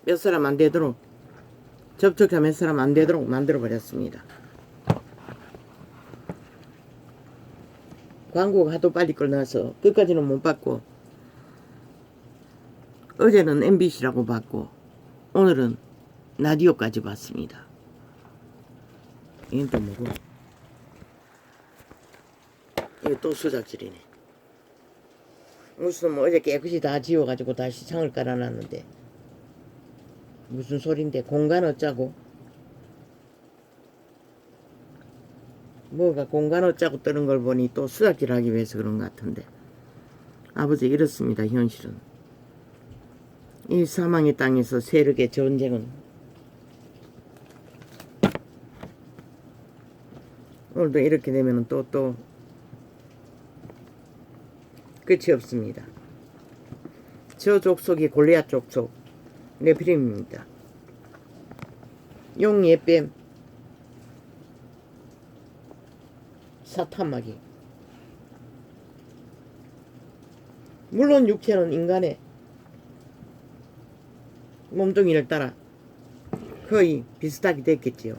몇 사람 안 되도록, 접촉자 몇 사람 안 되도록 만들어 버렸습니다. 광고가 하도 빨리 끝나서 끝까지는 못 봤고, 어제는 MBC라고 봤고 오늘은 라디오까지 봤습니다. 이건 또 뭐고? 이거 또 수작질이네. 무슨 뭐 어제 깨끗이 다 지워가지고 다시 창을 깔아놨는데 무슨 소린데? 공간 어짜고? 뭐가 공간 어짜고 뜨는 걸 보니 또 수작질하기 위해서 그런 것 같은데, 아버지 이렇습니다. 현실은 이 사망의 땅에서 세력의 전쟁은 오늘도 이렇게 되면 또 끝이 없습니다. 저 족속이 골리앗 족속 네피림입니다. 용, 예뱀, 사탄마귀. 물론 육체는 인간의 몸뚱이를 따라 거의 비슷하게 됐겠지요.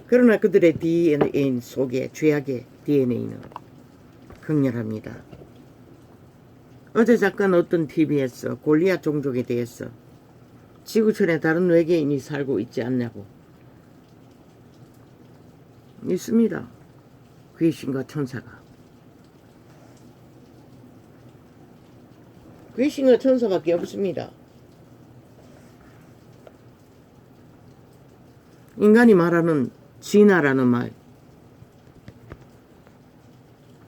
그러나 그들의 DNA 속에 죄악의 DNA는 극렬합니다. 어제 잠깐 어떤 TV에서 골리앗 종족에 대해서 지구촌에 다른 외계인이 살고 있지 않냐고. 있습니다. 귀신과 천사가. 귀신과 천사밖에 없습니다. 인간이 말하는 진화라는 말,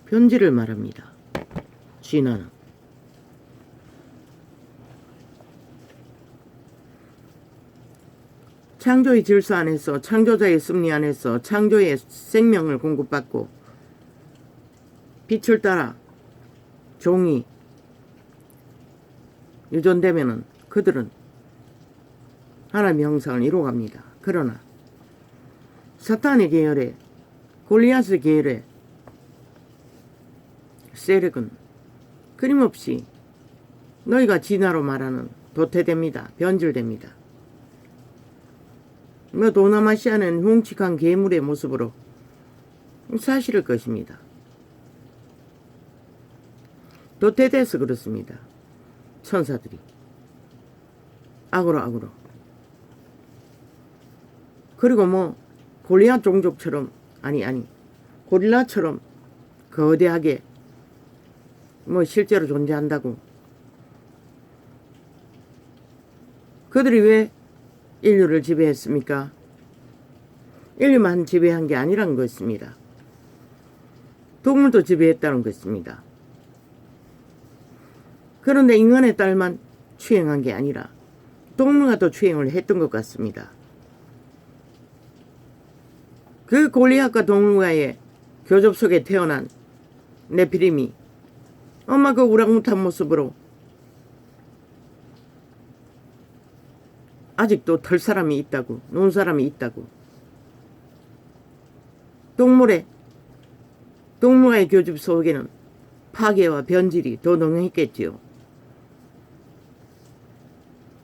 변질을 말합니다. 진화는. 창조의 질서 안에서, 창조자의 섭리 안에서 창조의 생명을 공급받고 빛을 따라 종이 유전되면은 그들은 하나님의 형상을 이루어갑니다. 그러나 사탄의 계열에, 골리앗의 계열에 세력은 끊임없이 너희가 진화로 말하는 도태됩니다. 변질됩니다. 동남아시아는 흉측한 괴물의 모습으로 사실일 것입니다. 도태돼서 그렇습니다. 천사들이 악으로. 그리고 뭐 골리앗 종족처럼, 아니 고릴라처럼 거대하게 뭐 실제로 존재한다고. 그들이 왜 인류를 지배했습니까? 인류만 지배한 게 아니란 것입니다. 동물도 지배했다는 것입니다. 그런데 인간의 딸만 추행한 게 아니라 동물과도 추행을 했던 것 같습니다. 그 골리앗과 동물과의 교접 속에 태어난 네피림이 엄마 그 우랑우탄 모습으로 아직도 털 사람이 있다고, 논 사람이 있다고. 동물과의 교접 속에는 파괴와 변질이 더 능했겠지요.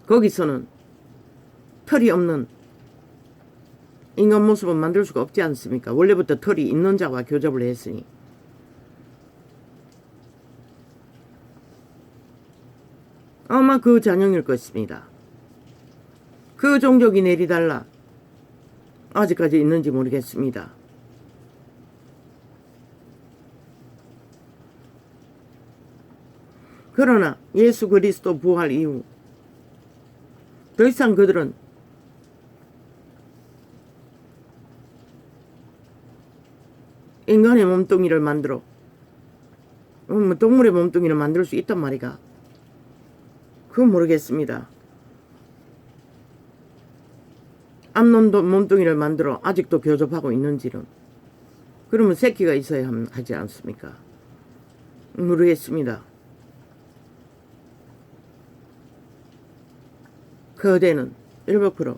거기서는 털이 없는 인간 모습은 만들 수가 없지 않습니까? 원래부터 털이 있는 자와 교접을 했으니. 아마 그 잔영일 것입니다. 그 종족이 내리달라 아직까지 있는지 모르겠습니다. 그러나 예수 그리스도 부활 이후 더 이상 그들은 인간의 몸뚱이를 만들어 동물의 몸뚱이를 만들 수 있단 말이가. 그건 모르겠습니다. 암놈도 몸뚱이를 만들어 아직도 교접하고 있는지는. 그러면 새끼가 있어야 하지 않습니까? 모르겠습니다. 거대는 100%.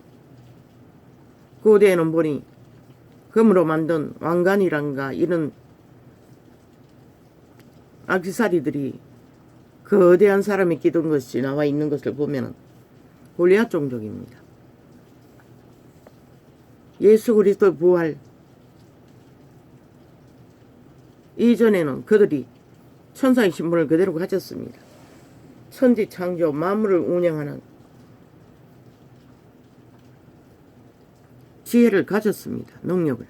고대에는 보니 금으로 만든 왕관이란가 이런 액세서리들이 거대한 사람이 끼던 것이 나와 있는 것을 보면 골리앗 종족입니다. 예수 그리스도 부활 이전에는 그들이 천사의 신분을 그대로 가졌습니다. 천지 창조 만물을 운영하는 지혜를 가졌습니다. 능력을.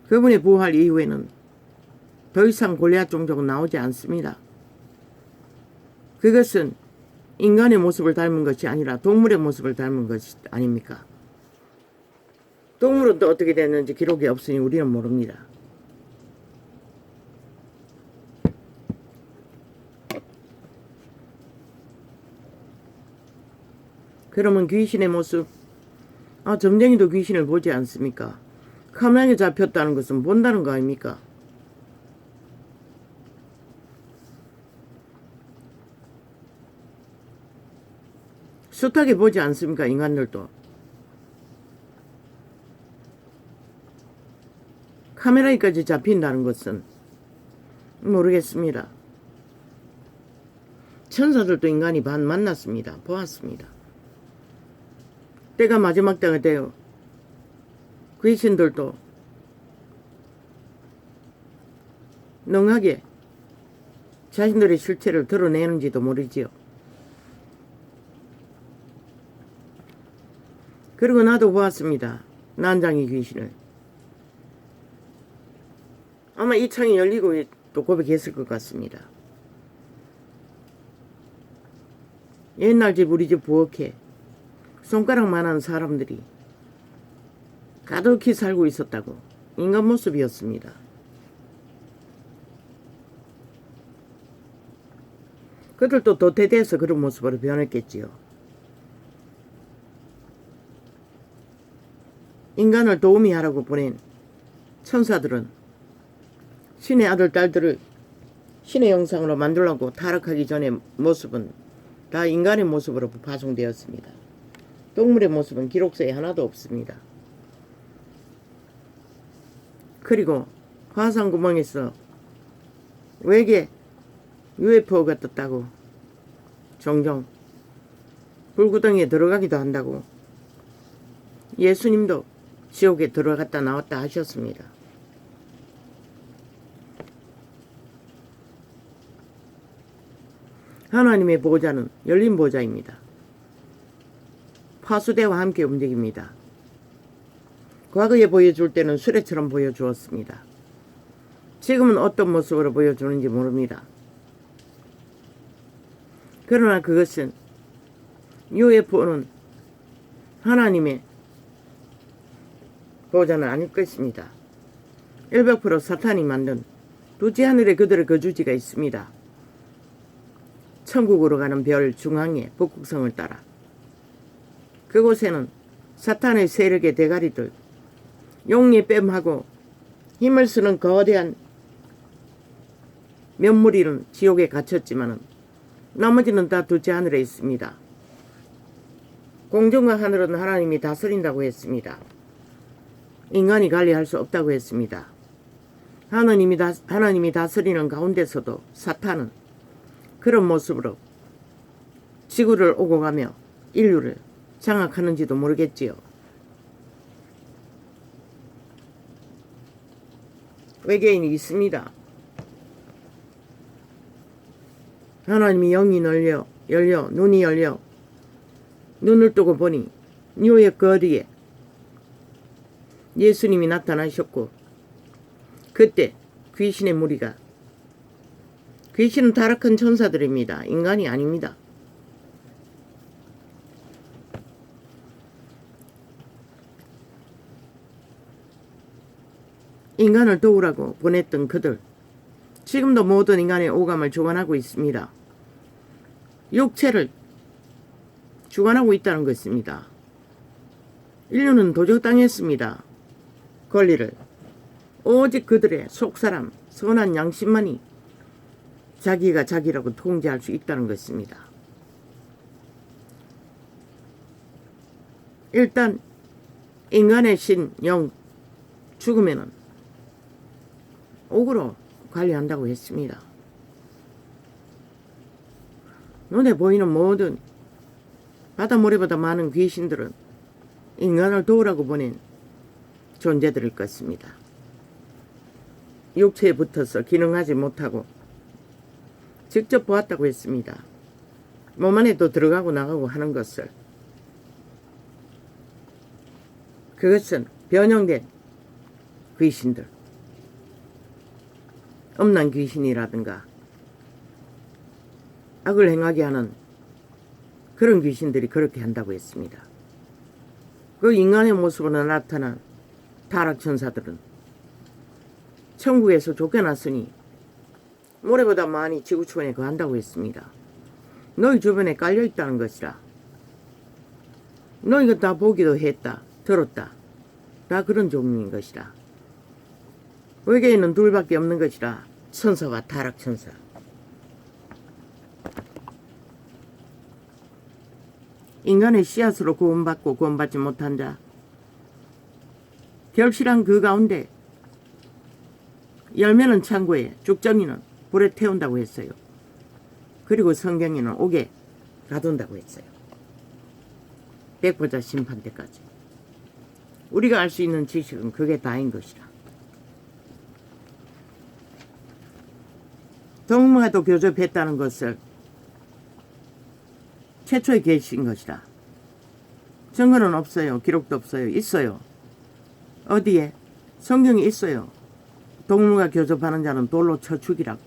그분의 부활 이후에는 더 이상 골리앗 종족은 나오지 않습니다. 그것은 인간의 모습을 닮은 것이 아니라 동물의 모습을 닮은 것이 아닙니까? 동물은 또 어떻게 됐는지 기록이 없으니 우리는 모릅니다. 그러면 귀신의 모습, 점쟁이도 귀신을 보지 않습니까? 카메라에 잡혔다는 것은 본다는 거 아닙니까? 숱하게 보지 않습니까? 인간들도. 카메라에까지 잡힌다는 것은 모르겠습니다. 천사들도 인간이 만났습니다. 보았습니다. 때가 마지막 때가 되어 귀신들도 능하게 자신들의 실체를 드러내는지도 모르지요. 그리고 나도 보았습니다. 난장이 귀신을. 아마 이 창이 열리고 또 고백했을 것 같습니다. 옛날 집 우리 집 부엌에 손가락만한 사람들이 가득히 살고 있었다고. 인간 모습이었습니다. 그들도 도태돼서 그런 모습으로 변했겠지요. 인간을 도우미 하라고 보낸 천사들은 신의 아들 딸들을 신의 형상으로 만들려고 타락하기 전의 모습은 다 인간의 모습으로 파송되었습니다. 동물의 모습은 기록서에 하나도 없습니다. 그리고 화산 구멍에서 외계 UFO가 떴다고 종종 불구덩이에 들어가기도 한다고 예수님도 지옥에 들어갔다 나왔다 하셨습니다. 하나님의 보좌는 열린 보좌입니다. 파수대와 함께 움직입니다. 과거에 보여줄 때는 수레처럼 보여주었습니다. 지금은 어떤 모습으로 보여주는지 모릅니다. 그러나 그것은 UFO는 하나님의 보좌는 아닐 것입니다. 100% 사탄이 만든 두지 하늘에 그들의 거주지가 있습니다. 천국으로 가는 별 중앙에 북극성을 따라 그곳에는 사탄의 세력의 대가리들, 용의 뺨하고 힘을 쓰는 거대한 몇 무리는 지옥에 갇혔지만 나머지는 다 두지 하늘에 있습니다. 공중과 하늘은 하나님이 다스린다고 했습니다. 인간이 관리할 수 없다고 했습니다. 하나님이 다스리는 가운데서도 사탄은 그런 모습으로 지구를 오고 가며 인류를 장악하는지도 모르겠지요. 외계인이 있습니다. 하나님이 영이 열려 눈이 열려 눈을 뜨고 보니 뉴욕 거리에 예수님이 나타나셨고 그때 귀신의 무리가 귀신은 타락한 천사들입니다. 인간이 아닙니다. 인간을 도우라고 보냈던 그들 지금도 모든 인간의 오감을 주관하고 있습니다. 육체를 주관하고 있다는 것입니다. 인류는 도적당했습니다. 권리를 오직 그들의 속사람 선한 양심만이 자기가 자기라고 통제할 수 있다는 것입니다. 일단 인간의 신, 영 죽으면은 옥으로 관리한다고 했습니다. 눈에 보이는 모든 바다 모래보다 많은 귀신들은 인간을 도우라고 보낸 존재들일 것입니다. 육체에 붙어서 기능하지 못하고 직접 보았다고 했습니다. 몸 안에 또 들어가고 나가고 하는 것을. 그것은 변형된 귀신들, 음란 귀신이라든가 악을 행하게 하는 그런 귀신들이 그렇게 한다고 했습니다. 그 인간의 모습으로 나타난 타락천사들은 천국에서 쫓겨났으니 모래보다 많이 지구촌에 거한다고 했습니다. 너희 주변에 깔려있다는 것이라. 너희가 다 보기도 했다, 들었다. 다 그런 종류인 것이라. 외계인은 둘밖에 없는 것이라. 천사와 타락천사. 인간의 씨앗으로 구원받고 구원받지 못한 자, 결실한 그 가운데 열매는 창고에, 쭉정이는 불에 태운다고 했어요. 그리고 성경에는 옥에 가둔다고 했어요. 백보자 심판 때까지. 우리가 알 수 있는 지식은 그게 다인 것이라. 동무가도 교접했다는 것을 최초에 계신 것이라. 증거는 없어요. 기록도 없어요. 있어요. 어디에? 성경에 있어요. 동무가 교접하는 자는 돌로 쳐 죽이라고.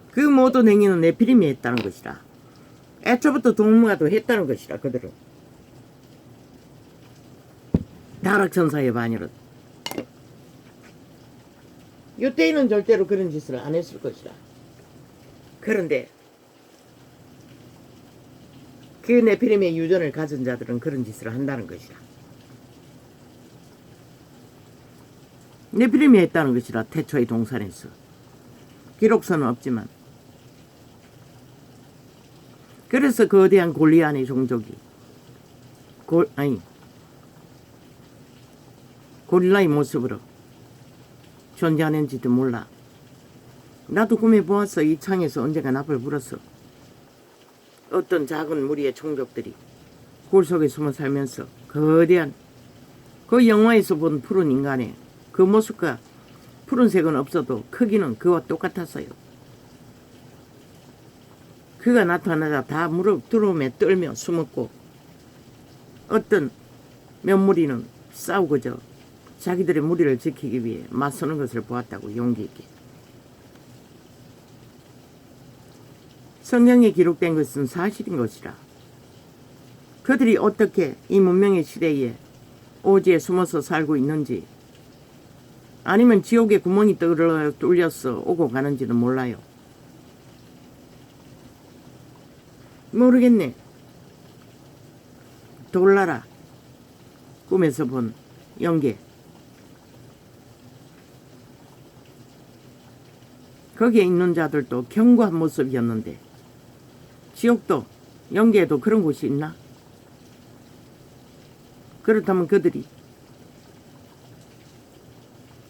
그 모든 행위는 네피림이 했다는 것이라. 애초부터 동무가도 했다는 것이라. 그들은 타락천사의 반열은 유대인은 절대로 그런 짓을 안 했을 것이라. 그런데 그 네피림의 유전을 가진 자들은 그런 짓을 한다는 것이라. 네피림이 했다는 것이라. 태초의 동산에서. 기록서는 없지만. 그래서 거대한 골리앗의 종족이 고릴라의 모습으로 존재하는지도 몰라. 나도 꿈에 보았어. 이 창에서 언젠가 납을 불었어. 어떤 작은 무리의 종족들이 굴 속에 숨어 살면서 거대한 그 영화에서 본 푸른 인간의 그 모습과 푸른색은 없어도 크기는 그와 똑같았어요. 그가 나타나자 다 무릎 두름에 떨며 숨었고 어떤 몇 무리는 싸우고저 자기들의 무리를 지키기 위해 맞서는 것을 보았다고 용기 있게. 성경에 기록된 것은 사실인 것이라. 그들이 어떻게 이 문명의 시대에 오지에 숨어서 살고 있는지 아니면 지옥의 구멍이 뚫려서 오고 가는지는 몰라요. 모르겠네. 돌나라 꿈에서 본 영계. 거기에 있는 자들도 견고한 모습이었는데 지옥도 영계에도 그런 곳이 있나? 그렇다면 그들이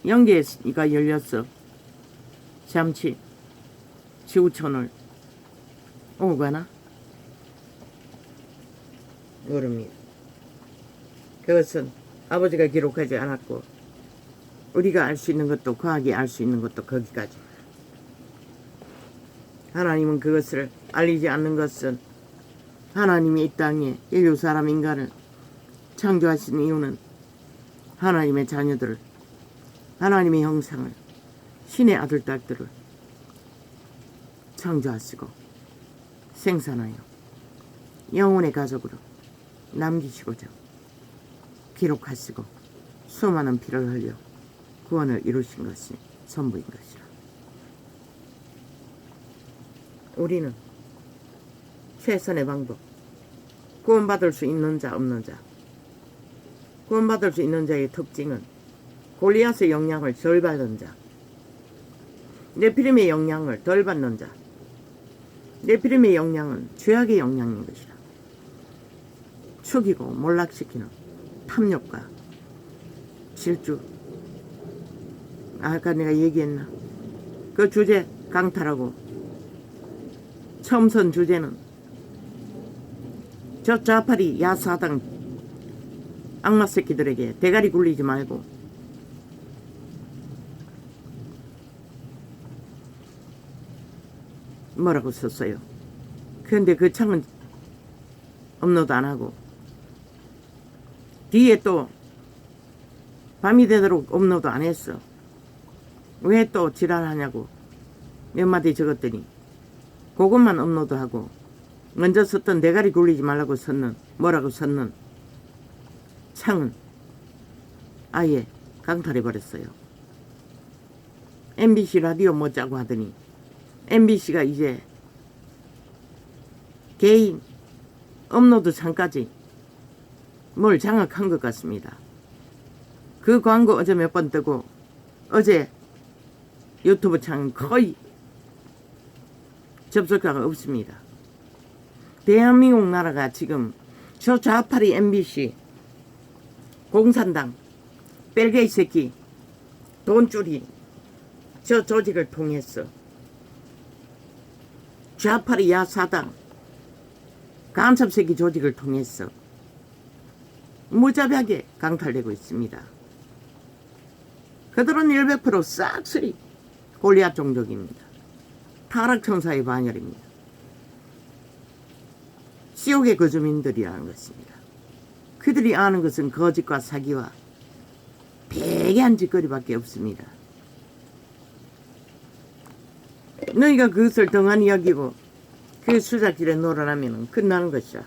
영계가 열렸어 잠시 지구촌을 오고 가나? 모릅니다. 그것은 아버지가 기록하지 않았고 우리가 알 수 있는 것도 과학이 알 수 있는 것도 거기까지. 하나님은 그것을 알리지 않는 것은 하나님이 이 땅에 인류 사람 인간을 창조하신 이유는 하나님의 자녀들을 하나님의 형상을 신의 아들 딸들을 창조하시고 생산하여 영혼의 가족으로 남기시고자 기록하시고 수많은 피를 흘려 구원을 이루신 것이 전부인 것이라. 우리는 최선의 방법, 구원받을 수 있는 자 없는 자. 구원받을 수 있는 자의 특징은 골리앗의 영향을 덜 받는 자, 네피림의 영향을 덜 받는 자. 네피림의 영향은 죄악의 영향인 것이라. 죽이고 몰락시키는 탐욕과 질주. 아까 내가 얘기했나? 그 주제 강탈하고 처음 선 주제는 저 좌파리 야사당 악마 새끼들에게 대가리 굴리지 말고 뭐라고 썼어요. 그런데 그 창은 업로드 안 하고 뒤에 또 밤이 되도록 업로드 안 했어. 왜 또 지랄하냐고 몇 마디 적었더니 그것만 업로드하고 먼저 썼던 대가리 굴리지 말라고 썼는 뭐라고 썼는 창은 아예 강탈해버렸어요. MBC 라디오 뭐자고 하더니 MBC가 이제 개인 업로드 창까지 뭘 장악한 것 같습니다. 그 광고 어제 몇 번 뜨고 어제 유튜브 창 거의 접속자가 없습니다. 대한민국 나라가 지금 저 좌파리 MBC 공산당 뺄개이 새끼 돈줄이 저 조직을 통해서 좌파리 야사당 간첩새끼 조직을 통해서 무자비하게 강탈되고 있습니다. 그들은 100% 싹쓸이 골리앗 종족입니다. 타락천사의 반열입니다. 지옥의 거주민들이라는 것입니다. 그들이 아는 것은 거짓과 사기와 배개한 짓거리밖에 없습니다. 너희가 그것을 덩하니 여기고 그 수작질에 놀아나면 끝나는 것이야.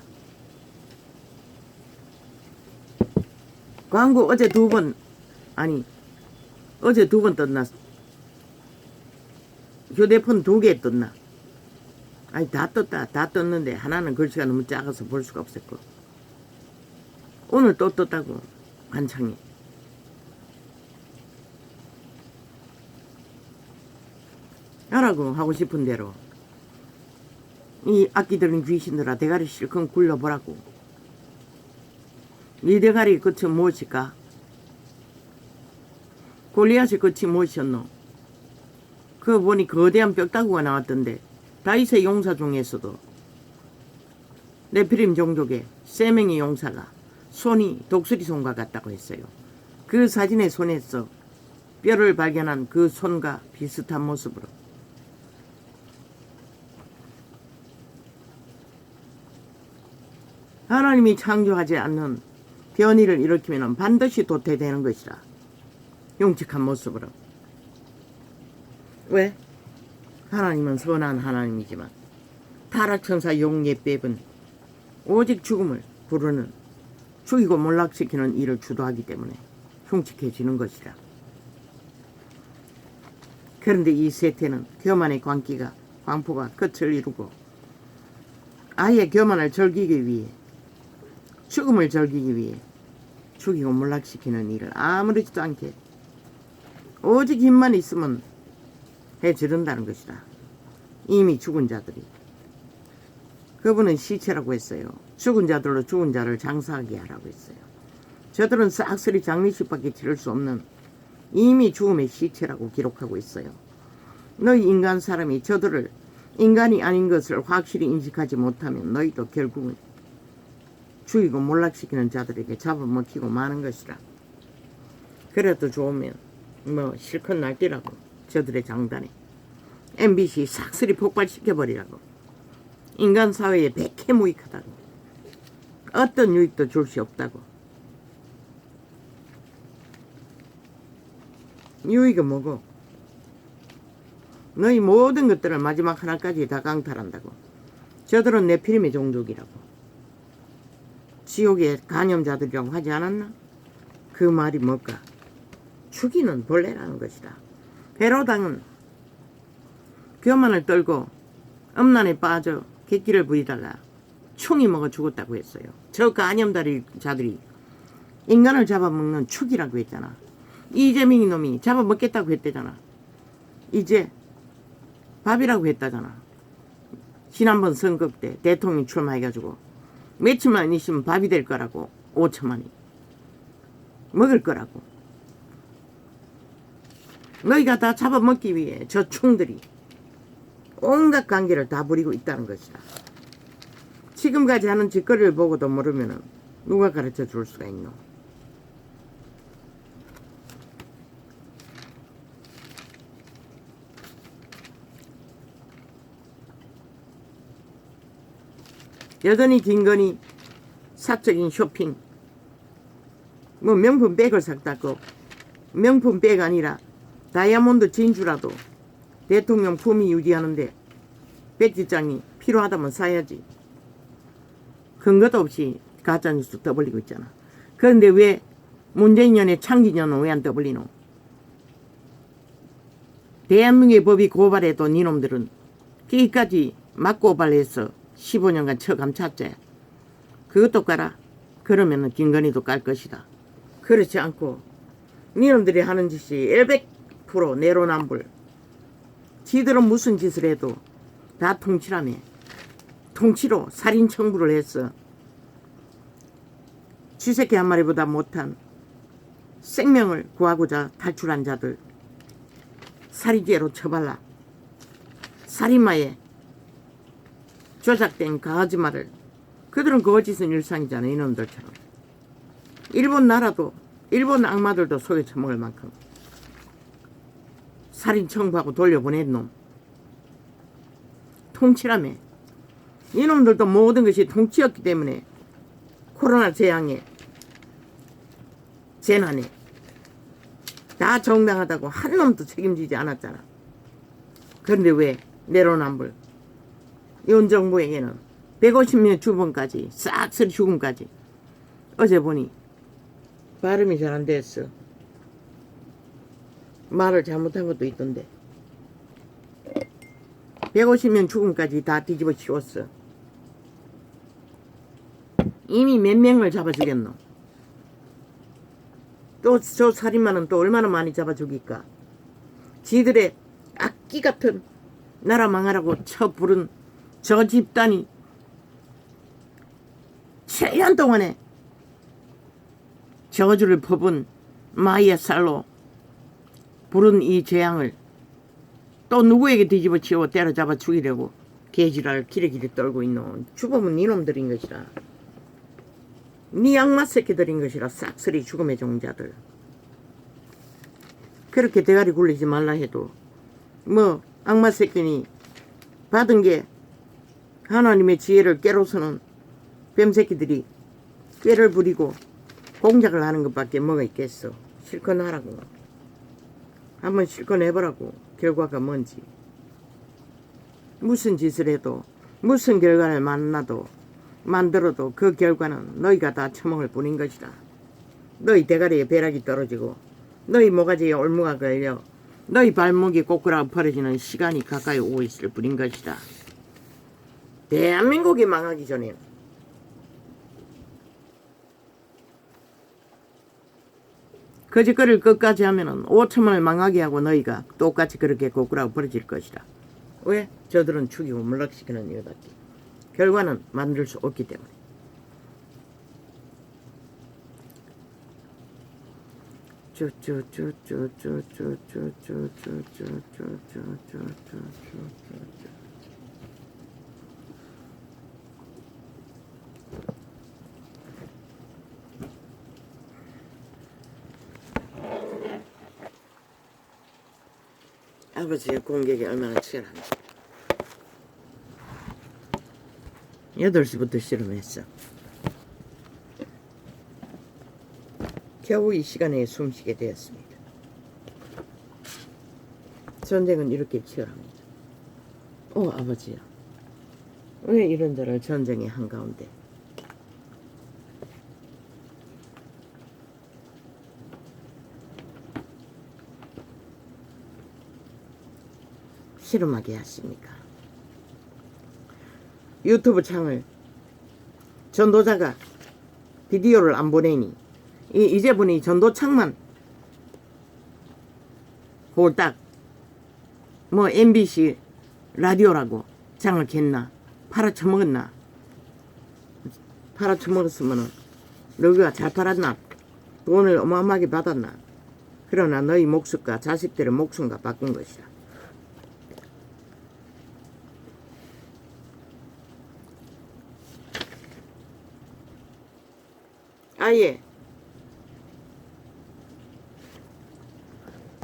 광고 어제 두 번 떴나? 휴대폰 2개 떴나? 아니 다 떴다. 다 떴는데 하나는 글씨가 너무 작아서 볼 수가 없었고 오늘 또 떴다고 관창에. 하라고 하고 싶은 대로 이 악기 들은 귀신들아 대가리 실컷 굴려보라고. 네 대가리 끝이 무엇일까? 골리앗의 끝이 무엇이었노? 그거 보니 거대한 뼈다구가 나왔던데 다윗의 용사 중에서도 네피림 종족의 3명의 용사가 손이 독수리 손과 같다고 했어요. 그 사진의 손에서 뼈를 발견한 그 손과 비슷한 모습으로 하나님이 창조하지 않는 변이를 일으키면 반드시 도태되는 것이라. 흉측한 모습으로. 왜? 하나님은 선한 하나님이지만 타락천사 용예 빼은 오직 죽음을 부르는 죽이고 몰락시키는 일을 주도하기 때문에 흉측해지는 것이라. 그런데 이 세태는 교만의 광포가 끝을 이루고 아예 교만을 즐기기 위해 죽음을 즐기기 위해 죽이고 몰락시키는 일을 아무렇지도 않게 오직 힘만 있으면 해지른다는 것이다. 이미 죽은 자들이. 그분은 시체라고 했어요. 죽은 자들로 죽은 자를 장사하게 하라고 했어요. 저들은 싹쓸이 장례식밖에 치를 수 없는 이미 죽음의 시체라고 기록하고 있어요. 너희 인간 사람이 저들을 인간이 아닌 것을 확실히 인식하지 못하면 너희도 결국은 죽이고 몰락시키는 자들에게 잡아먹히고 마는 것이라. 그래도 좋으면 실컷 날뛰라고. 저들의 장단에 MBC 싹쓸이 폭발시켜버리라고. 인간 사회에 백해무익하다고. 어떤 유익도 줄 수 없다고. 유익은 뭐고? 너희 모든 것들을 마지막 하나까지 다 강탈한다고. 저들은 네피림의 종족이라고. 지옥의 간염자들이라고 하지 않았나? 그 말이 뭘까? 죽이는 벌레라는 것이다. 베로당은 교만을 떨고 음란에 빠져 객기를 부리다가 충이 먹어 죽었다고 했어요. 저 간염자들이 인간을 잡아먹는 축이라고 했잖아. 이재명이 놈이 잡아먹겠다고 했대잖아. 이제 밥이라고 했다잖아. 지난번 선거 때 대통령 출마해가지고 며칠만 있으면 밥이 될 거라고. 5천만이 먹을 거라고. 너희가 다 잡아먹기 위해 저 충들이 온갖 관계를 다 부리고 있다는 것이다. 지금까지 하는 짓거리를 보고도 모르면은 누가 가르쳐 줄 수가 있노? 여전히 김건희 사적인 쇼핑, 뭐 명품 백을 샀다고. 명품 백 아니라 다이아몬드 진주라도 대통령 품위 유지하는데 백지장이 필요하다면 사야지. 근거도 없이 가짜뉴스 떠벌리고 있잖아. 그런데 왜 문재인 년의 창기년은 왜 안 떠벌리노? 대한민국의 법이 고발해도 니놈들은 끼까지 맞고발해서 15년간 처감찼지. 그것도 깔아. 그러면은 김건희도 깔 것이다. 그렇지 않고 니놈들이 하는 짓이 100% 내로남불. 지들은 무슨 짓을 해도 다 통치라며. 통치로 살인 청부를 했어. 쥐새끼 한 마리보다 못한 생명을 구하고자 탈출한 자들 살인죄로 처발라. 살인마에 조작된 거짓말을. 그들은 거짓은 일상이잖아. 이놈들처럼. 일본 나라도 일본 악마들도 속에 처먹을 만큼 살인 청부하고 돌려보낸 놈. 통치라며. 이놈들도 모든 것이 통치였기 때문에 코로나 재앙에 재난에 다 정당하다고 한 놈도 책임지지 않았잖아. 그런데 왜 내로남불. 윤 정부에게는 150명 죽음까지 싹쓸이 죽음까지. 어제 보니 발음이 잘 안 됐어. 말을 잘못한 것도 있던데 150명 죽음까지 다 뒤집어 씌웠어. 이미 몇 명을 잡아 죽였노. 또 저 살인마는 또 얼마나 많이 잡아 죽일까. 지들의 악기 같은 나라 망하라고 쳐 부른 저 집단이 7년 동안에 저주를 퍼본 마이의 살로 부른 이 재앙을 또 누구에게 뒤집어 치워 때려잡아 죽이려고 개지랄 기레기레 떨고 있노. 죽음은 니놈들인 것이라. 니 악마 새끼들인 것이라. 싹쓸이 죽음의 종자들. 그렇게 대가리 굴리지 말라 해도 뭐 악마 새끼니 받은 게 하나님의 지혜를 깨로서는 뱀새끼들이 꾀를 부리고 공작을 하는 것밖에 뭐가 있겠어. 실컷 하라고. 한번 실컷 해보라고. 결과가 뭔지. 무슨 짓을 해도 무슨 결과를 만들어도 그 결과는 너희가 다 처먹을 뿐인 것이다. 너희 대가리에 벼락이 떨어지고 너희 모가지에 올무가 걸려 너희 발목이 꼬꾸라고 벌어지는 시간이 가까이 오고 있을 뿐인 것이다. 대한민국이 망하기 전에 거짓거리를 끝까지 하면은 5천만을 망하게 하고 너희가 똑같이 그렇게 꼬꾸라고 벌어질 것이다. 왜? 저들은 죽이고 몰락시키는 이유답게. 결과는 만들 수 없기 때문에. 아버지의 공격이 얼마나 치열한지. 8시부터 실험했어. 겨우 이 시간에 숨쉬게 되었습니다. 전쟁은 이렇게 치열합니다. 아버지야. 왜 이런저런 전쟁의 한가운데 실험하게 하십니까? 유튜브 창을 전도자가 비디오를 안 보내니 이제 보니 전도창만 홀딱 뭐 MBC 라디오라고 장을 겠나 팔아쳐먹었나. 팔아쳐먹었으면은 너희가 잘 팔았나 돈을 어마어마하게 받았나. 그러나 너희 목숨과 자식들의 목숨과 바꾼 것이야. 아예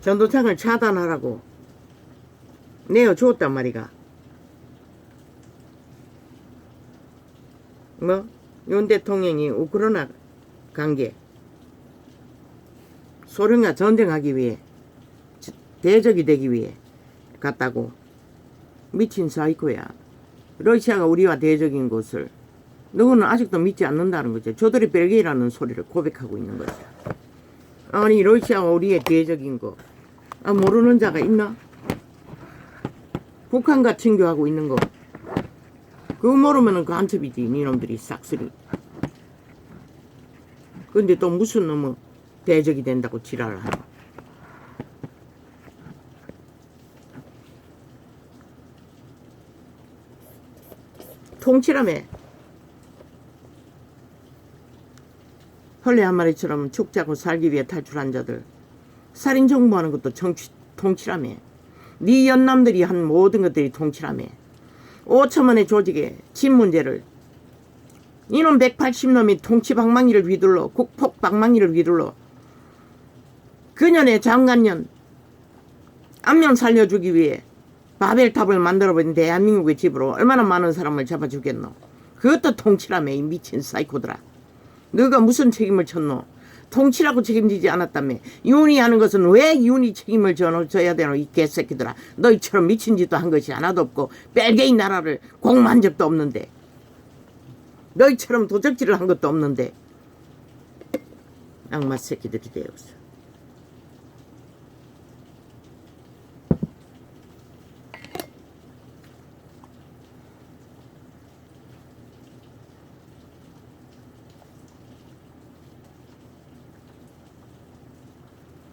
전도창을 차단하라고 내어주었단 말이가. 뭐? 윤 대통령이 우크라이나 관계 소련과 전쟁하기 위해 대적이 되기 위해 갔다고. 미친 사이코야. 러시아가 우리와 대적인 것을 너는 아직도 믿지 않는다는 거죠. 저들이 벨기에라는 소리를 고백하고 있는 거죠. 아니 러시아가 우리의 대적인 거 모르는 자가 있나? 북한과 친교하고 있는 거 그거 모르면은 간첩이지. 니놈들이 싹쓸이. 근데 또 무슨 놈의 대적이 된다고 지랄을 하노. 통치라며. 헐레 한 마리처럼 축자고 살기 위해 탈출한 자들. 살인 정보하는 것도 통치라며. 네 연남들이 한 모든 것들이 통치라며. 5천만의 조직의 집 문제를 이놈 180놈이 통치 방망이를 휘둘러 국폭 방망이를 휘둘러 그년의 장관년 안면 살려주기 위해 바벨탑을 만들어버린 대한민국의 집으로 얼마나 많은 사람을 잡아주겠노. 그것도 통치라며. 이 미친 사이코들아. 너가 무슨 책임을 졌노. 통치라고 책임지지 않았다며. 윤이 하는 것은 왜 윤이 책임을 져야 되노. 이 개새끼들아. 너희처럼 미친 짓도 한 것이 하나도 없고 벨기에 나라를 공모한 적도 없는데 너희처럼 도적질을 한 것도 없는데 악마 새끼들이 되었어.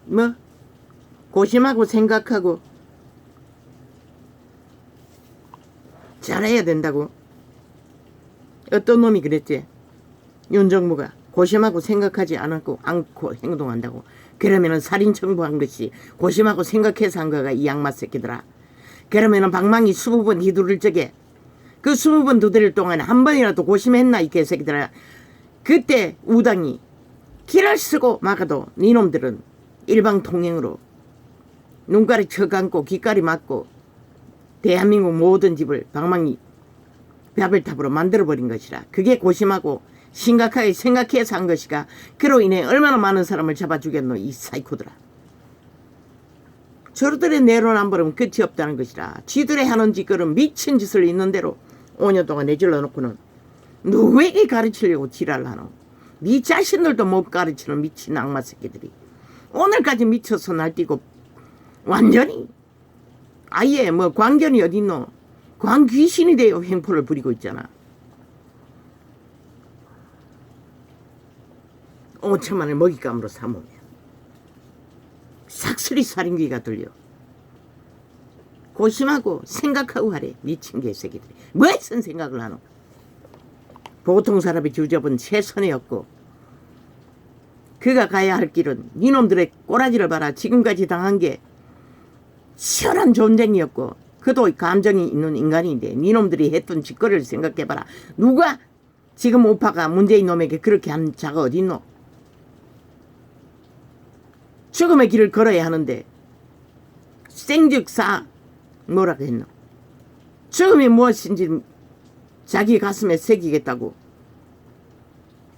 뭐 고심하고 생각하고 잘해야 된다고. 어떤 놈이 그랬지. 윤정부가 고심하고 생각하지 않고 행동한다고. 그러면은 살인 청부한 것이 고심하고 생각해서 한 거가 이 양마 새끼들아. 그러면은 방망이 20번 휘두를 적에 그 20번 두드릴 동안에 한 번이라도 고심했나 이 개새끼들아. 그때 우당이 길을 쓰고 막아도 니놈들은 일방통행으로 눈가리 쳐감고 귓가리 맞고 대한민국 모든 집을 방망이 바벨탑으로 만들어버린 것이라. 그게 고심하고 심각하게 생각해서 한 것이가. 그로 인해 얼마나 많은 사람을 잡아주겠노 이 사이코들아. 저들의 내로남불은 끝이 없다는 것이라. 지들의 하는 짓거는 미친 짓을 있는 대로 5년 동안 내질러 놓고는 누구에게 가르치려고 지랄을 하노. 네 자신들도 못 가르치는 미친 악마 새끼들이 오늘까지 미쳐서 날뛰고 완전히 아예 뭐 광견이 어딨노. 광귀신이 되어 횡포를 부리고 있잖아. 5천만을 먹잇감으로 삼으면 싹쓸이 살인귀가 들려. 고심하고 생각하고 하래. 미친 개새끼들이 무슨 생각을 하노. 보통 사람이 주접은 최선이었고 그가 가야 할 길은 이놈들의 꼬라지를 봐라. 지금까지 당한 게 치열한 전쟁이었고 그도 감정이 있는 인간인데 니놈들이 했던 짓거리를 생각해봐라. 누가 지금 오빠가 문재인 놈에게 그렇게 한 자가 어딨노. 죽음의 길을 걸어야 하는데 생즉사 뭐라고 했노. 죽음이 무엇인지 자기 가슴에 새기겠다고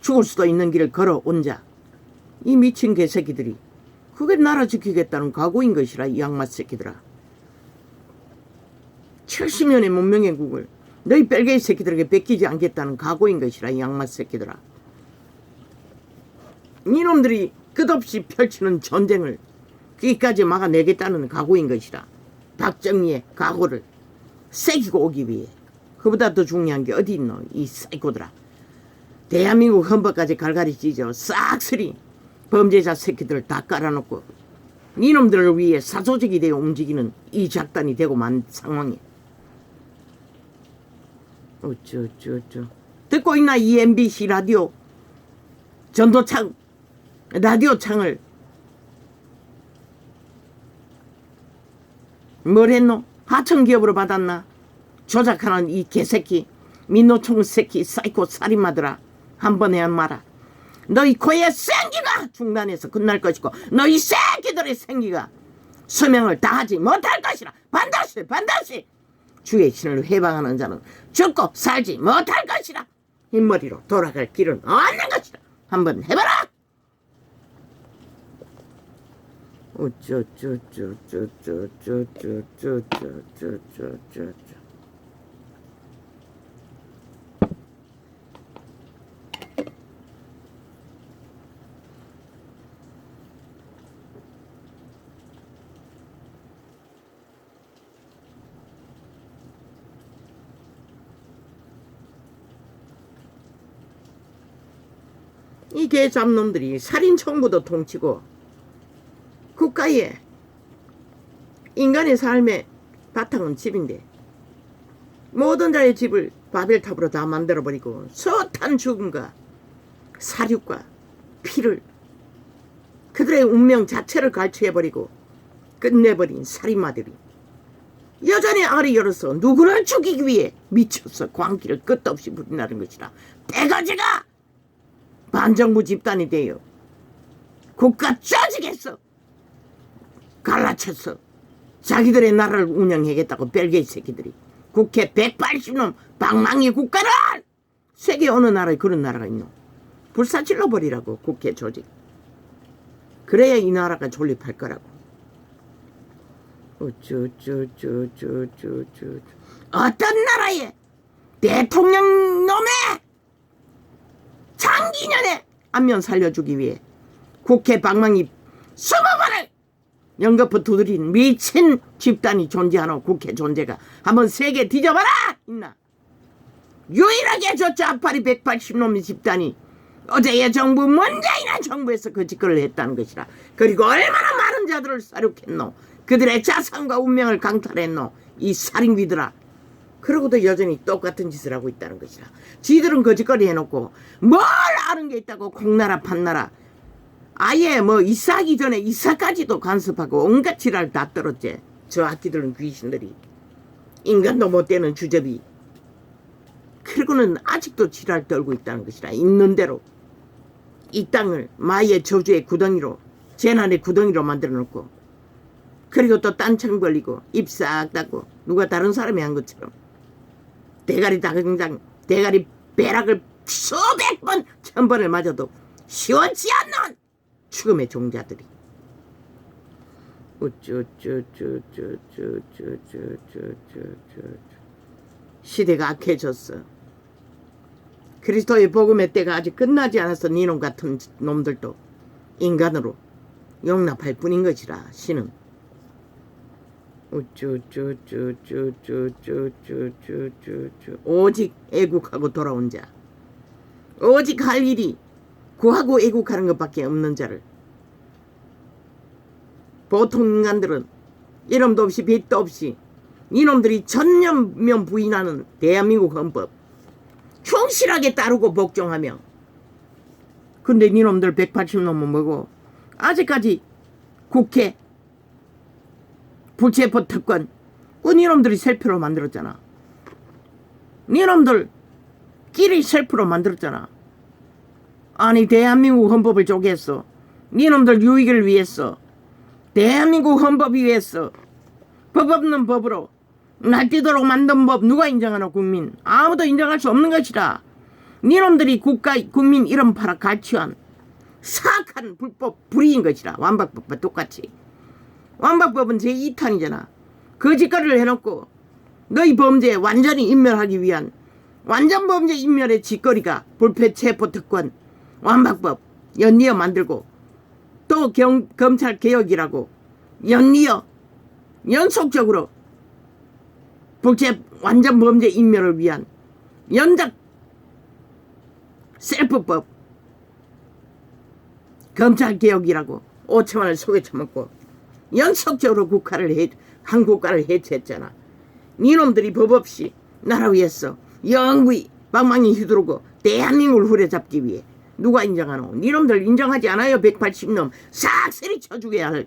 죽을 수도 있는 길을 걸어온 자. 이 미친 개새끼들이 그게 나라 지키겠다는 각오인 것이라. 이 악마 새끼들아. 70년의 문명의 국을 너희 벨기에 새끼들에게 뺏기지 않겠다는 각오인 것이라. 이 악마 새끼들아. 이놈들이 끝없이 펼치는 전쟁을 끝까지 막아내겠다는 각오인 것이라. 박정희의 각오를 새기고 오기 위해. 그보다 더 중요한 게 어디 있노 이 사이코들아. 대한민국 헌법까지 갈갈이 찢어 싹쓸이 범죄자 새끼들을 다 깔아놓고 이놈들을 위해 사조직이 되어 움직이는 이 작단이 되고 만 상황에 어쩌 듣고 있나 이 MBC 라디오 전도창 라디오 창을 뭘 했노? 하청기업으로 받았나? 조작하는 이 개새끼 민노총 새끼 사이코 살인마들아. 한 번 해야 마라. 너희 코의 생기가 중단해서 끝날 것이고 너희 새끼들의 생기가 수명을 다하지 못할 것이라. 반드시 주의 신을 회방하는 자는 죽고 살지 못할 것이라. 흰머리로 돌아갈 길은 없는 것이라. 한번 해봐라. 이 개잡놈들이 살인청부도 통치고 국가에 인간의 삶의 바탕은 집인데 모든 자의 집을 바벨탑으로 다 만들어버리고 숱한 죽음과 사륙과 피를 그들의 운명 자체를 갈취해버리고 끝내버린 살인마들이 여전히 알이 열어서 누구를 죽이기 위해 미쳐서 광기를 끝도 없이 부린다는 것이라. 대거지가 반정부 집단이 되어 국가 쪼지겠어 갈라쳤어. 자기들의 나라를 운영하겠다고 벨기에 새끼들이 국회 180놈 방망이 국가를 세계 어느 나라에 그런 나라가 있노. 불사질러 버리라고 국회 조직. 그래야 이 나라가 존립할 거라고. 어떤 나라에 대통령 놈의 장기년에 안면 살려주기 위해 국회 방망이 20번을 연거푸 두드린 미친 집단이 존재하노. 국회 존재가 한번 세계 뒤져봐라. 있나. 유일하게 저 좌파리 180놈의 집단이 어제의 정부 문재인의 정부에서 그 짓거리를 했다는 것이라. 그리고 얼마나 많은 자들을 사륙했노. 그들의 자산과 운명을 강탈했노. 이 살인귀들아. 그러고도 여전히 똑같은 짓을 하고 있다는 것이라. 지들은 거짓거리 해놓고 뭘 아는 게 있다고 공나라 판나라. 아예 뭐 이사하기 전에 이사까지도 간섭하고 온갖 지랄 다 떨었지. 저 악기들은 귀신들이. 인간도 못 되는 주접이. 그리고는 아직도 지랄 떨고 있다는 것이라. 있는 대로 이 땅을 마의 저주의 구덩이로 재난의 구덩이로 만들어 놓고 그리고 또 딴청 벌리고 입 싹 닫고 누가 다른 사람이 한 것처럼 대가리 당장 대가리 배락을 수백 번 1000번을 맞아도 시원치 않는 죽음의 종자들이. 시대가 악해졌어. 그리스도의 복음의 때가 아직 끝나지 않아서 니놈 같은 놈들도 인간으로 용납할 뿐인 것이라. 신은 오직 애국하고 돌아온 자, 오직 할 일이 구하고 애국하는 것밖에 없는 자를. 보통 인간들은 이름도 없이 빛도 없이 이놈들이 전념면 부인하는 대한민국 헌법 충실하게 따르고 복종하며. 근데 이놈들 180놈은 뭐고 아직까지 국회 불체포 특권 이놈들이 셀프로 만들었잖아. 이놈들 끼리 셀프로 만들었잖아. 아니 대한민국 헌법을 쪼개서 니놈들 유익을 위해서 대한민국 헌법 위해서 법 없는 법으로 날뛰도록 만든 법 누가 인정하노? 국민. 아무도 인정할 수 없는 것이라. 니놈들이 국가 국민 이름 팔아 갈취한 사악한 불법 불의인 것이라. 완박법과 똑같이. 완박법은 제2탄이잖아. 그 짓거리를 해놓고 너희 범죄에 완전히 인멸하기 위한 완전 범죄 인멸의 짓거리가 불체포특권 완박법 연이어 만들고 또 검찰 개혁이라고 연이어 연속적으로 완전 범죄 인멸을 위한 연작 셀프법 검찰 개혁이라고 5천만을 속에 처먹고 연속적으로 한 국가를 해체했잖아. 니놈들이 법 없이 나라 위해서 영구히 방망이 휘두르고 대한민국을 후려잡기 위해 누가 인정하노? 니놈들 인정하지 않아요. 180놈 싹쓸이 쳐주게 할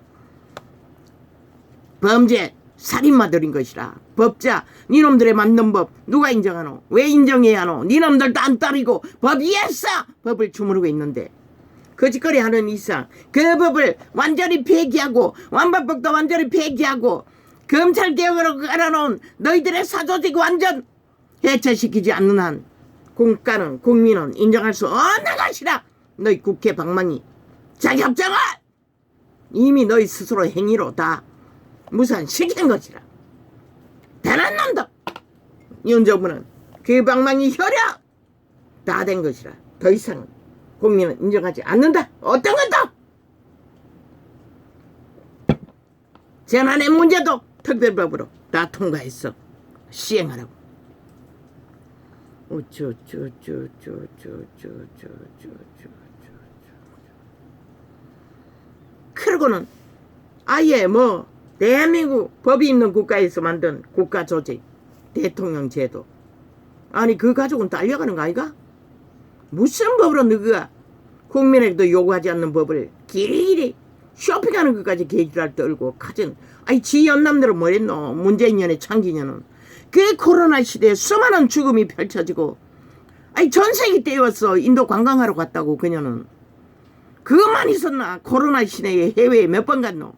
범죄 살인마들인 것이라. 법자 니놈들의 만든 법 누가 인정하노? 왜 인정해야 하노? 니놈들도 안 따르고 법 위에서 법을 주무르고 있는데 거짓거리 하는 이상 그 법을 완전히 폐기하고 완반법도 완전히 폐기하고 검찰개혁으로 깔아놓은 너희들의 사조직 완전 해체시키지 않는 한 국가는 국민은 인정할 수 없는 것이라. 너희 국회 방망이 자격증을 이미 너희 스스로 행위로 다 무산시킨 것이라. 대단한 놈들 윤정부는 그 방망이 혈약 다 된 것이라. 더 이상 국민은 인정하지 않는다. 어떤 것도 재난의 문제도 특별법으로 다 통과했어. 시행하라고. 그러고는 아예 뭐 대한민국 법이 있는 국가에서 만든 국가조직 대통령 제도, 아니 그 가족은 딸려가는 거 아이가? 무슨 법으로 너가 국민에게도 요구하지 않는 법을 길이 쇼핑하는 것까지 계기를 떨고 가진. 아니 지 연남들은 뭐랬노? 문재인 년의 창기년은 그 코로나 시대에 수많은 죽음이 펼쳐지고, 아니 전세기 때였어. 인도 관광하러 갔다고. 그녀는 그것만 있었나? 코로나 시대에 해외에 몇 번 갔노?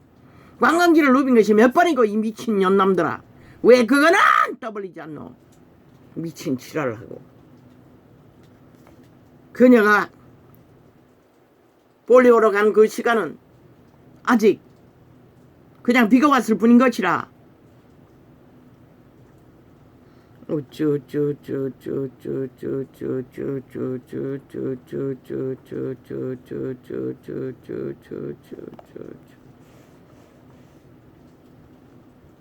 관광지를 누빈 것이 몇 번이고. 이 미친 연남들아, 왜 그거는 떠벌리지 않노? 미친 지랄을 하고. 그녀가 볼리오로 간 그 시간은 아직 그냥 비가 왔을 뿐인 것이라.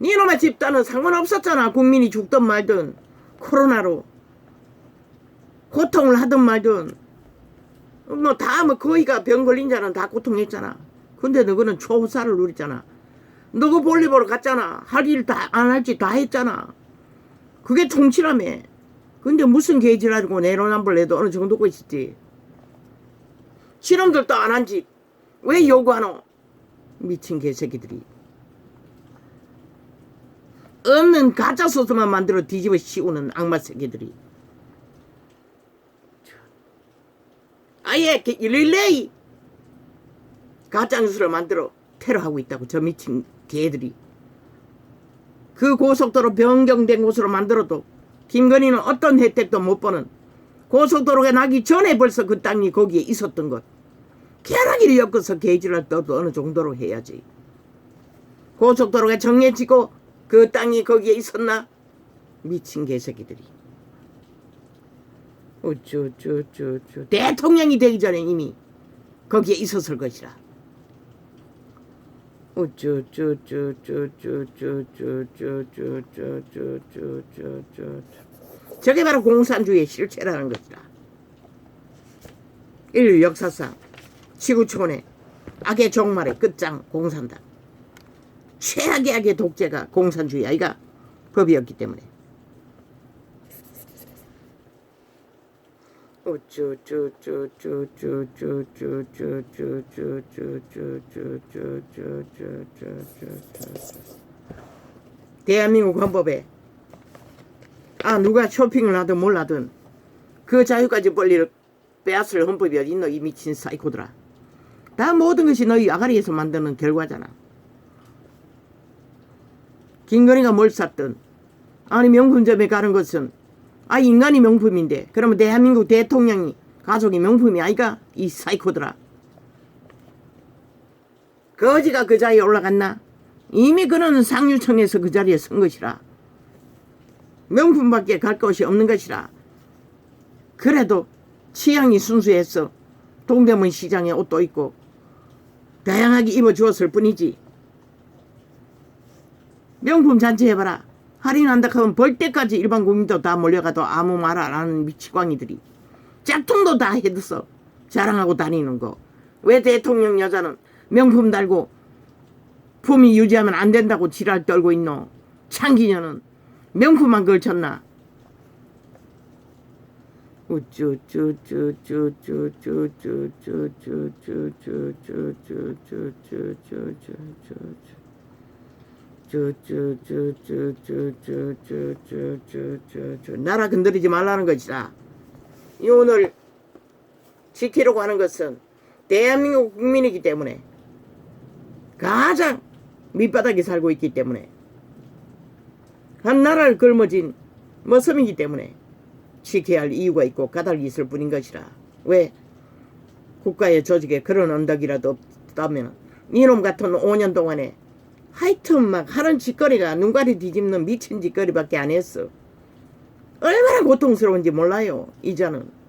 니놈의 집단은 상관없었잖아. 국민이 죽든 말든 코로나로 고통을 하든 말든 뭐 다 뭐 거의가 병 걸린 자는 다 고통했잖아. 근데 너거는 초사를 누렸잖아. 너그 볼일 보러 갔잖아. 할 일 다 안 할지 다 했잖아. 그게 통치라며. 근데 무슨 개지랄이고 내로남불 내도 어느 정도고 있었지. 실험들도 안 한 집 왜 요구하노? 미친 개새끼들이. 없는 가짜 소스만 만들어 뒤집어 씌우는 악마 새끼들이. 아예 릴레이 가짜뉴스를 만들어 테러하고 있다고. 저 미친 개들이. 그 고속도로 변경된 곳으로 만들어도 김건희는 어떤 혜택도 못 보는, 고속도로가 나기 전에 벌써 그 땅이 거기에 있었던 것. 계란기를 엮어서 개지를 떠도 어느 정도로 해야지. 고속도로가 정해지고 그 땅이 거기에 있었나? 미친 개새끼들이. 대통령이 되기 전에 이미 거기에 있었을 것이라. 저게 바로 공산주의의 실체라는 것이다. 인류 역사상 지구촌의 악의 종말의 끝장 공산당. 최악의 악의 독재가 공산주의 아이가 법이었기 때문에. 대한민국 헌법에 누가 쇼핑을 하든 몰라든 그 자유까지 권리를 빼앗을 헌법이 어디 있노? 이 미친 사이코들아. 다 모든 것이 너희 아가리에서 만드는 결과잖아. 김건희가 뭘 샀든 아니 명품점에 가는 것은 인간이 명품인데 그러면 대한민국 대통령이 가족이 명품이 아이가? 이 사이코들아. 거지가 그 자리에 올라갔나? 이미 그는 상류층에서 그 자리에 선 것이라. 명품밖에 갈 것이 없는 것이라. 그래도 취향이 순수해서 동대문 시장에 옷도 입고 다양하게 입어주었을 뿐이지. 명품 잔치 해봐라. 할인한다 하면 벌 때까지 일반 국민도 다 몰려가도 아무 말 안 하는 미치광이들이 짝퉁도 다 해둬서 자랑하고 다니는 거. 왜 대통령 여자는 명품 달고 품위 유지하면 안 된다고 지랄 떨고 있노? 창기녀는 명품만 걸쳤나? 나라 건드리지 말라는 것이다. 이 오늘 지키려고 하는 것은 대한민국 국민이기 때문에 가장 밑바닥에 살고 있기 때문에 한 나라를 걸머진 머슴이기 때문에 지켜야 할 이유가 있고 까닭이 있을 뿐인 것이라. 왜? 국가의 조직에 그런 언덕이라도 없다면 이놈 같은 5년 동안에 하여튼 막 하는 짓거리가 눈가리 뒤집는 미친 짓거리밖에 안 했어. 얼마나 고통스러운지 몰라요. 이자는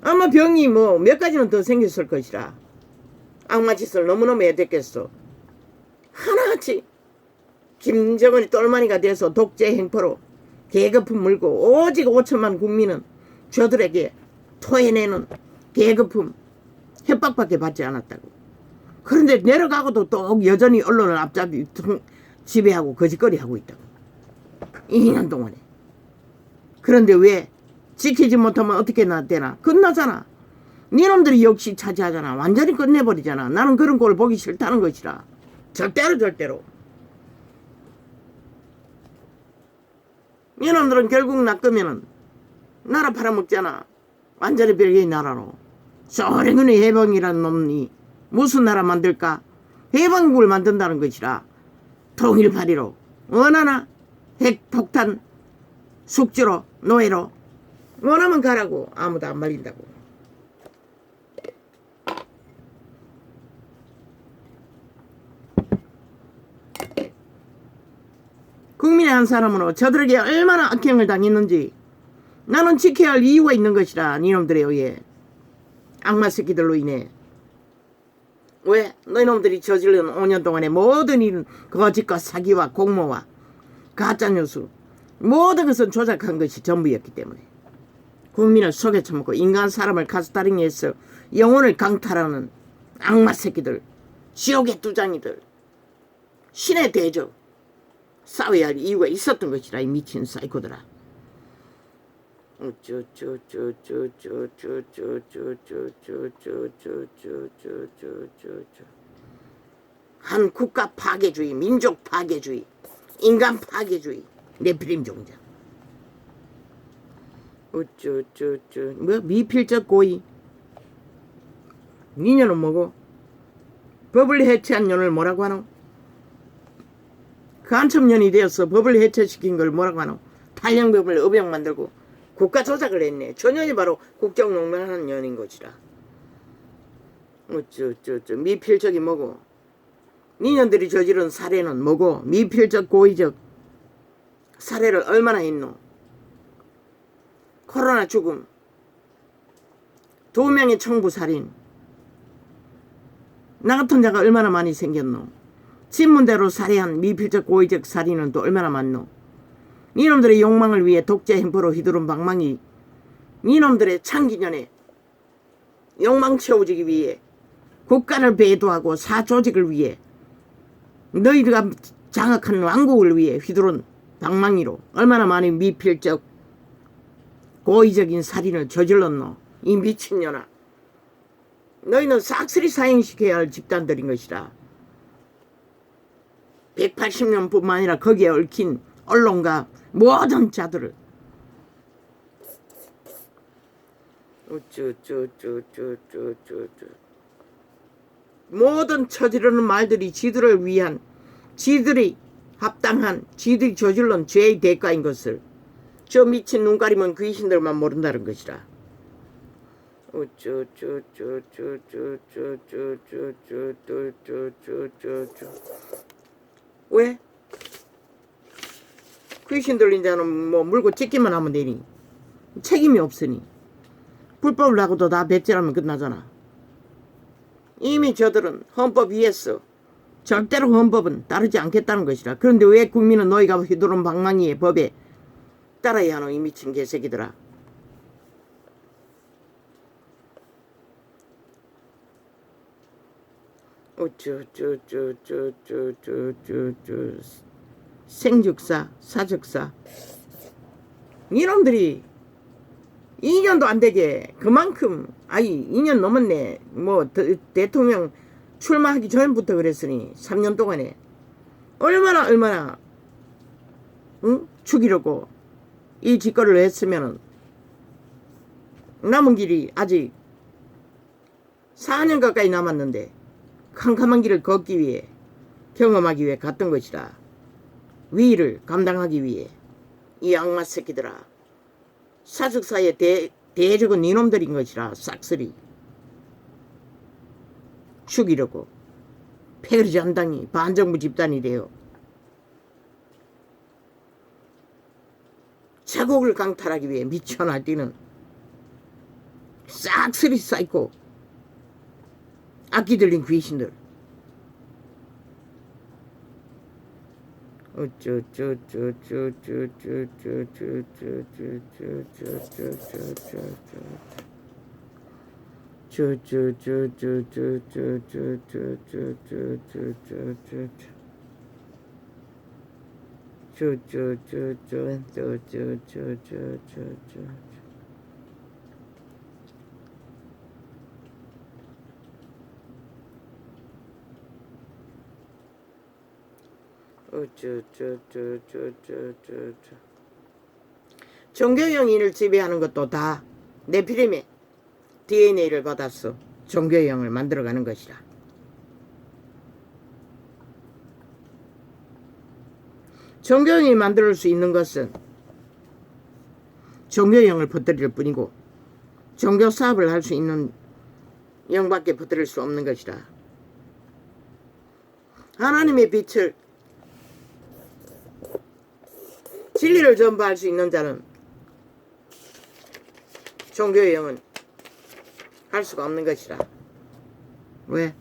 아마 병이 뭐 몇 가지는 더 생겼을 것이라. 악마 짓을 너무너무 해댔겠어. 하나같이 김정은이 똘마니가 돼서 독재 행포로 계급품 물고 오직 5천만 국민은 저들에게 토해내는 계급품 협박밖에 받지 않았다고. 그런데 내려가고도 또 여전히 언론을 앞잡이 지배하고 거짓거리 하고 있다고. 2년 동안에. 그런데 왜 지키지 못하면 어떻게 되나? 끝나잖아. 니놈들이 역시 차지하잖아. 완전히 끝내버리잖아. 나는 그런 꼴을 보기 싫다는 것이라. 절대로. 니놈들은 결국 낚으면은 나라 팔아먹잖아. 완전히 별개의 나라로. 소련군의 해방이라는 놈이 무슨 나라 만들까? 해방국을 만든다는 것이라. 통일파리로 원하나 핵폭탄 숙주로 노예로 원하면 가라고. 아무도 안 말린다고. 국민의 한 사람으로 저들에게 얼마나 악행을 당했는지 나는 지켜야 할 이유가 있는 것이라. 니놈들에 의해 악마 새끼들로 인해. 왜? 너희놈들이 저지른 5년 동안의 모든 일은 거짓과 사기와 공모와 가짜뉴스 모든 것은 조작한 것이 전부였기 때문에 국민을 속에 처먹고 인간 사람을 가스다링 해서 영혼을 강탈하는 악마 새끼들, 지옥의 두장이들, 신의 대적 싸워야 할 이유가 있었던 것이라. 이 미친 사이코들아. 한 국가 파괴주의, 민족 파괴주의, 인간 파괴주의, 네피림 종자. 뭐 미필적 고의. 니년은 뭐고? 법을 해체한 년을 뭐라고 하노? 간첩년이 되어서 법을 해체시킨 걸 뭐라고 하노? 탈영법을 의병 만들고 국가 조작을 했네. 저 년이 바로 국정농단하는 년인 것이라. 미필적이 뭐고? 니년들이 저지른 살해는 뭐고? 미필적 고의적 살해를 얼마나 했노? 코로나 죽음, 2명의 청부살인, 나 같은 자가 얼마나 많이 생겼노? 신문대로 살해한 미필적 고의적 살인은 또 얼마나 많노? 니놈들의 욕망을 위해 독재 행포로 휘두른 방망이, 니놈들의 창기년에 욕망 채워주기 위해 국가를 배도하고 사조직을 위해 너희들가 장악한 왕국을 위해 휘두른 방망이로 얼마나 많은 미필적 고의적인 살인을 저질렀노? 이 미친년아. 너희는 싹쓸이 사형시켜야 할 집단들인 것이라. 180년뿐만 아니라 거기에 얽힌 언론가 모든 자들을 모든 저지르는 말들이 지들을 위한, 지들이 합당한, 지들이 저질른 죄의 대가인 것을 저 미친 눈 가리면 귀신들만 모른다는 것이라. 왜? 귀신 들린 자는 뭐 물고 찢기만 하면 되니 책임이 없으니 불법을 하고도 다 배째라면 끝나잖아. 이미 저들은 헌법 위에서 절대로 헌법은 따르지 않겠다는 것이라. 그런데 왜 국민은 너희가 휘두른 방망이의 법에 따라야 하노? 이 미친 개새끼들아. 생즉사 사즉사 이놈들이 2년도 안 되게 그만큼 2년 넘었네. 뭐 대통령 출마하기 전부터 그랬으니 3년 동안에 얼마나 응? 죽이려고 이 짓거리를 했으면은 남은 길이 아직 4년 가까이 남았는데 캄캄한 길을 걷기 위해 경험하기 위해 갔던 것이라. 위를 감당하기 위해. 이 악마 새끼들아, 사석사의 대적은 니놈들인 것이라. 싹쓸이 죽이려고 패거리 잔당이 반정부 집단이 되어 자국을 강탈하기 위해 미쳐 날뛰는 싹쓸이 사이코 악기 들린 귀신들. 종교형인을 지배하는 것도 다 네피림의 DNA를 받아서 종교형을 만들어가는 것이라. 종교형이 만들 수 있는 것은 종교형을 퍼뜨릴 뿐이고 종교 사업을 할 수 있는 영밖에 퍼뜨릴 수 없는 것이라. 하나님의 빛을 진리를 전파할 수 있는 자는 종교의 영은 할 수가 없는 것이라. 왜?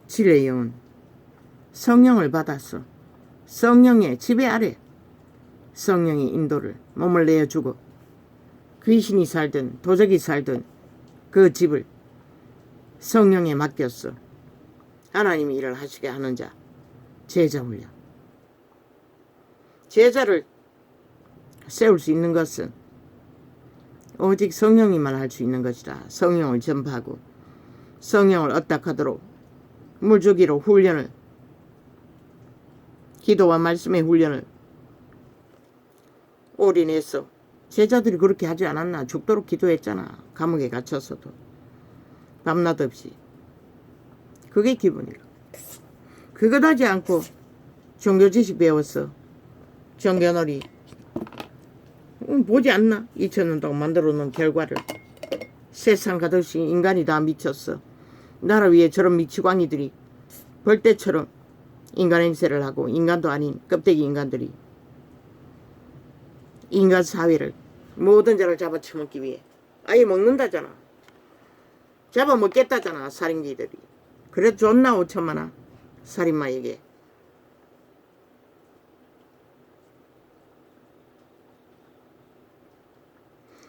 진리의 영은 성령을 받았어. 성령의 지배 아래 성령의 인도를 몸을 내어주고 귀신이 살든 도적이 살든 그 집을 성령에 맡겼어. 하나님이 일을 하시게 하는 자, 제자 훈련. 제자를 세울 수 있는 것은 오직 성령이만 할 수 있는 것이라. 성령을 전파하고 성령을 어떡하도록 물주기로 훈련을, 기도와 말씀의 훈련을 올인해서 제자들이 그렇게 하지 않았나. 죽도록 기도했잖아. 감옥에 갇혀서도 밤낮 없이. 그게 기분이라. 그것 하지 않고 종교 지식 배웠어. 정견놀이 보지 않나? 2000년 동안 만들어 놓은 결과를. 세상 가듯이 인간이 다 미쳤어. 나를 위해 저런 미치광이들이 벌떼처럼 인간 행세를 하고, 인간도 아닌 껍데기 인간들이 인간 사회를 모든 자를 잡아쳐먹기 위해 아예 먹는다잖아. 잡아먹겠다잖아, 살인귀들이. 그래 좋나 5천만원 살인마에게.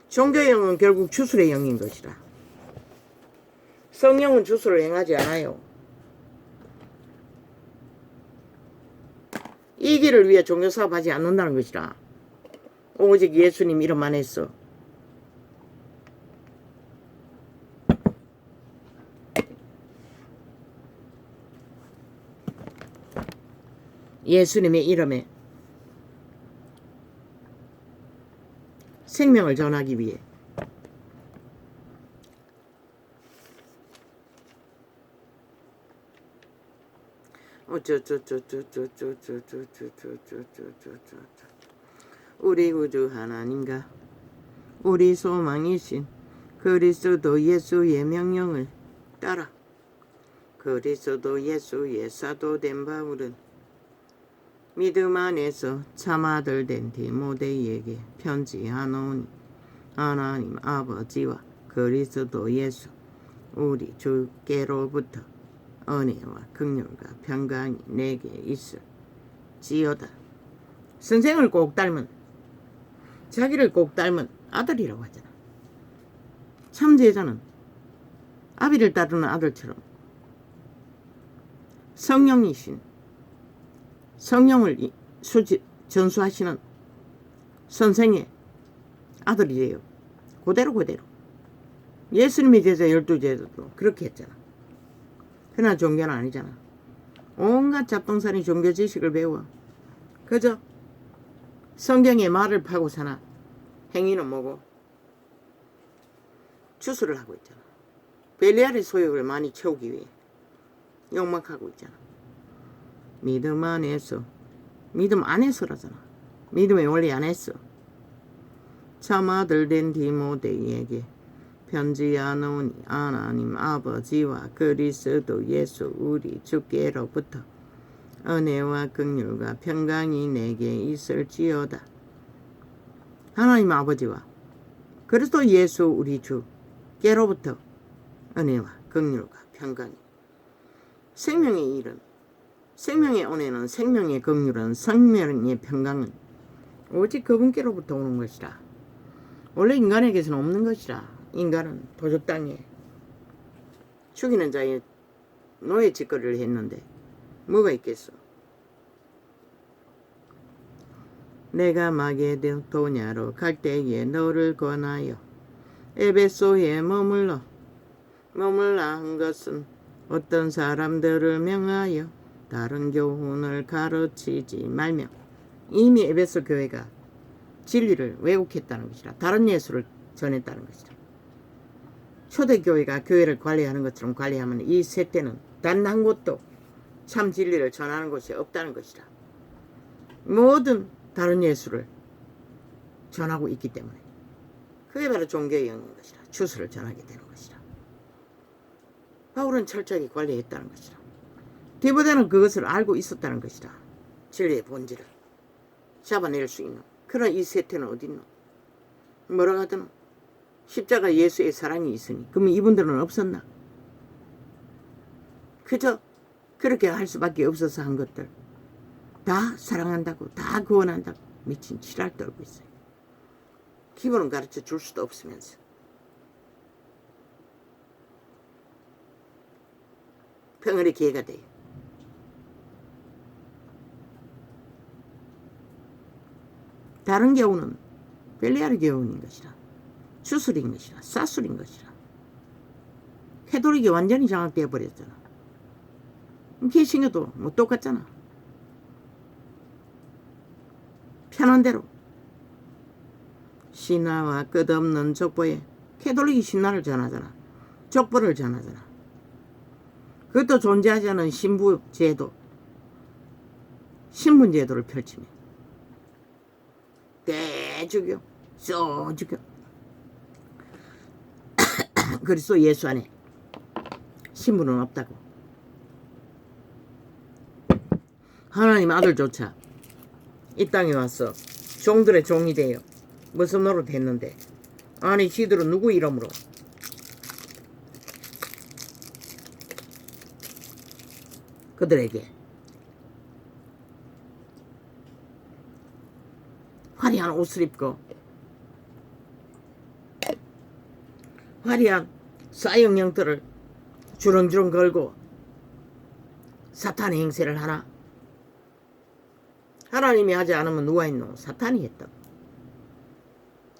종교의 영은 결국 주술의 영인 것이라. 성령은 주술을 행하지 않아요. 이 길을 위해 종교사업 하지 않는다는 것이라. 오직 예수님 이름만 했어. 예수님의 이름에 생명을 전하기 위해. 우리 구주 하나님과 우리 소망이신 그리스도 예수의 명령을 따라 그리스도 예수의 사도된 바울은 믿음 안에서 참아들 된 디모데에게 편지하노니, 하나님 아버지와 그리스도 예수 우리 주께로부터 은혜와 긍휼과 평강이 내게 있을지어다. 선생을 꼭 닮은, 자기를 꼭 닮은 아들이라고 하잖아. 참 제자는 아비를 따르는 아들처럼 성령이신, 성령을 전수하시는 선생의 아들이래요. 그대로. 예수님의 제자 12제자도 그렇게 했잖아. 그러나 종교는 아니잖아. 온갖 잡동사니 종교 지식을 배워. 그저 성경의 말을 파고 사나. 행위는 뭐고? 주술을 하고 있잖아. 벨리알의 소욕을 많이 채우기 위해 욕망하고 있잖아. 믿음 안에서, 믿음 안에서라잖아. 믿음의 원리 안에서. 참 아들 된 디모데에게 편지하노니 하나님 아버지와 그리스도 예수 우리 주께로부터 은혜와 긍휼과 평강이 내게 있을지어다. 하나님 아버지와 그리스도 예수 우리 주께로부터 은혜와 긍휼과 평강이, 생명의 일은, 생명의 은혜는, 생명의 긍휼은, 생명의 평강은 오직 그분께로부터 오는 것이라. 원래 인간에게서는 없는 것이라. 인간은 도적 땅에 죽이는 자의 노예 짓거리를 했는데 뭐가 있겠어. 내가 마게도냐로 갈 때에 너를 권하여 에베소에 머물라 한 것은 어떤 사람들을 명하여 다른 교훈을 가르치지 말며, 이미 에베소 교회가 진리를 왜곡했다는 것이라. 다른 예수를 전했다는 것이라. 초대교회가 교회를 관리하는 것처럼 관리하면 이 세대는 단 한 곳도 참 진리를 전하는 곳이 없다는 것이라. 모든 다른 예수를 전하고 있기 때문에 그게 바로 종교의 영인 것이라. 주술을 전하게 되는 것이라. 바울은 철저하게 관리했다는 것이라. 디모데는 그것을 알고 있었다는 것이라. 진리의 본질을 잡아낼 수 있는 그런 이 세태는 어디 있노? 뭐라고 하더노? 십자가 예수의 사랑이 있으니. 그러면 이분들은 없었나? 그저 그렇게 할 수밖에 없어서 한 것들 다 사랑한다고, 다 구원한다고 미친 지랄 떨고 있어요. 기본은 가르쳐 줄 수도 없으면서. 평일의 기회가 돼요. 다른 교훈은 벨리아르 교훈인 것이라. 주술인 것이라. 사술인 것이라. 캐톨릭이 완전히 장악되어 버렸잖아. 개신교도 뭐 똑같잖아. 편한 대로 신화와 끝없는 족보에 캐톨릭이 신화를 전하잖아. 족보를 전하잖아. 그것도 존재하지 않은 신부 제도, 신분 제도를 펼치며 대주교, 소주교, 그리스도 예수 안에 신분은 없다고. 하나님 아들조차 이 땅에 와서 종들의 종이 되어 무슨 노릇 했는데, 아니 지들은 누구 이름으로 그들에게 화려한 옷을 입고 화려한 사형령들을 주렁주렁 걸고 사탄의 행세를 하나? 하나님이 하지 않으면 누가 있노? 사탄이 했다고.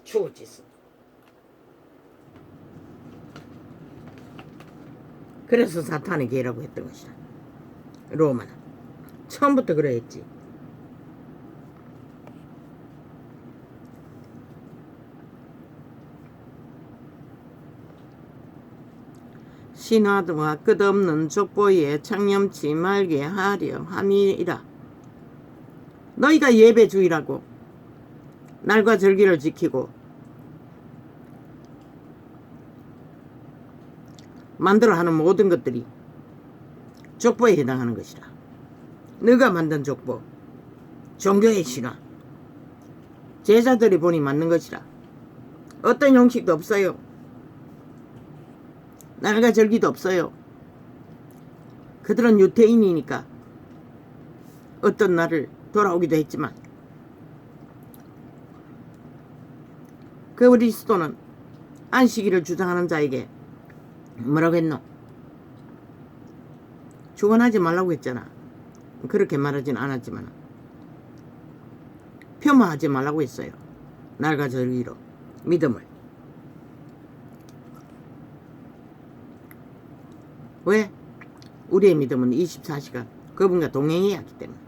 죽을 짓을. 그래서 사탄의 계라고 했던 것이다. 로마는 처음부터 그래 했지. 신화와 끝없는 족보에 창념치 말게 하려 함이라. 너희가 예배 주일하고 날과 절기를 지키고 만들어 하는 모든 것들이 족보에 해당하는 것이라. 너가 만든 족보, 종교의 신화, 제자들이 보니 맞는 것이라. 어떤 형식도 없어요. 날과 절기도 없어요. 그들은 유태인이니까 어떤 날을 돌아오기도 했지만, 그리스도는 안식일을 주장하는 자에게 뭐라고 했노? 주관하지 말라고 했잖아. 그렇게 말하진 않았지만 폄하하지 말라고 했어요. 날과 절기로 믿음을. 왜? 우리의 믿음은 24시간 그분과 동행해야 하기 때문에.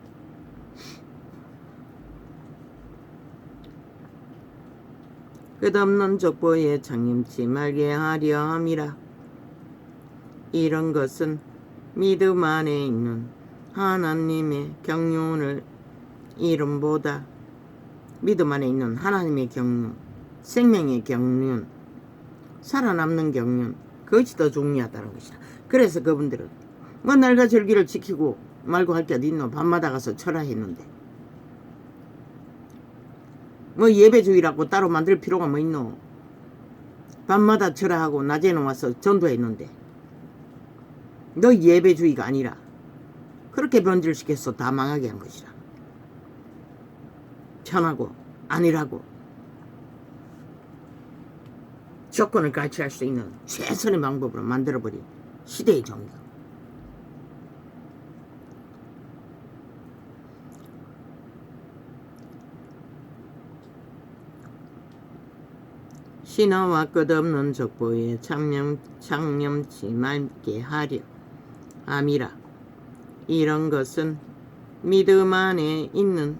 끝없는 족보에 창념치 말게 하려 함이라. 이런 것은 믿음 안에 있는 하나님의 경륜을 이름보다 믿음 안에 있는 하나님의 경륜, 생명의 경륜, 살아남는 경륜, 그것이 더 중요하다는 것이다. 그래서 그분들은 뭐 날과 절기를 지키고 말고 할 게 어디 있노? 밤마다 가서 철화했는데 뭐 예배주의라고 따로 만들 필요가 뭐 있노? 밤마다 철화하고 낮에는 와서 전도했는데 너 예배주의가 아니라 그렇게 변질시켜서 다 망하게 한 것이라. 편하고 아니라고 조건을 같이 할 수 있는 최선의 방법으로 만들어버린 시대의 종교. 신화와 끝없는 족보에 창념치 말게 하려 함이라. 이런 것은 믿음 안에 있는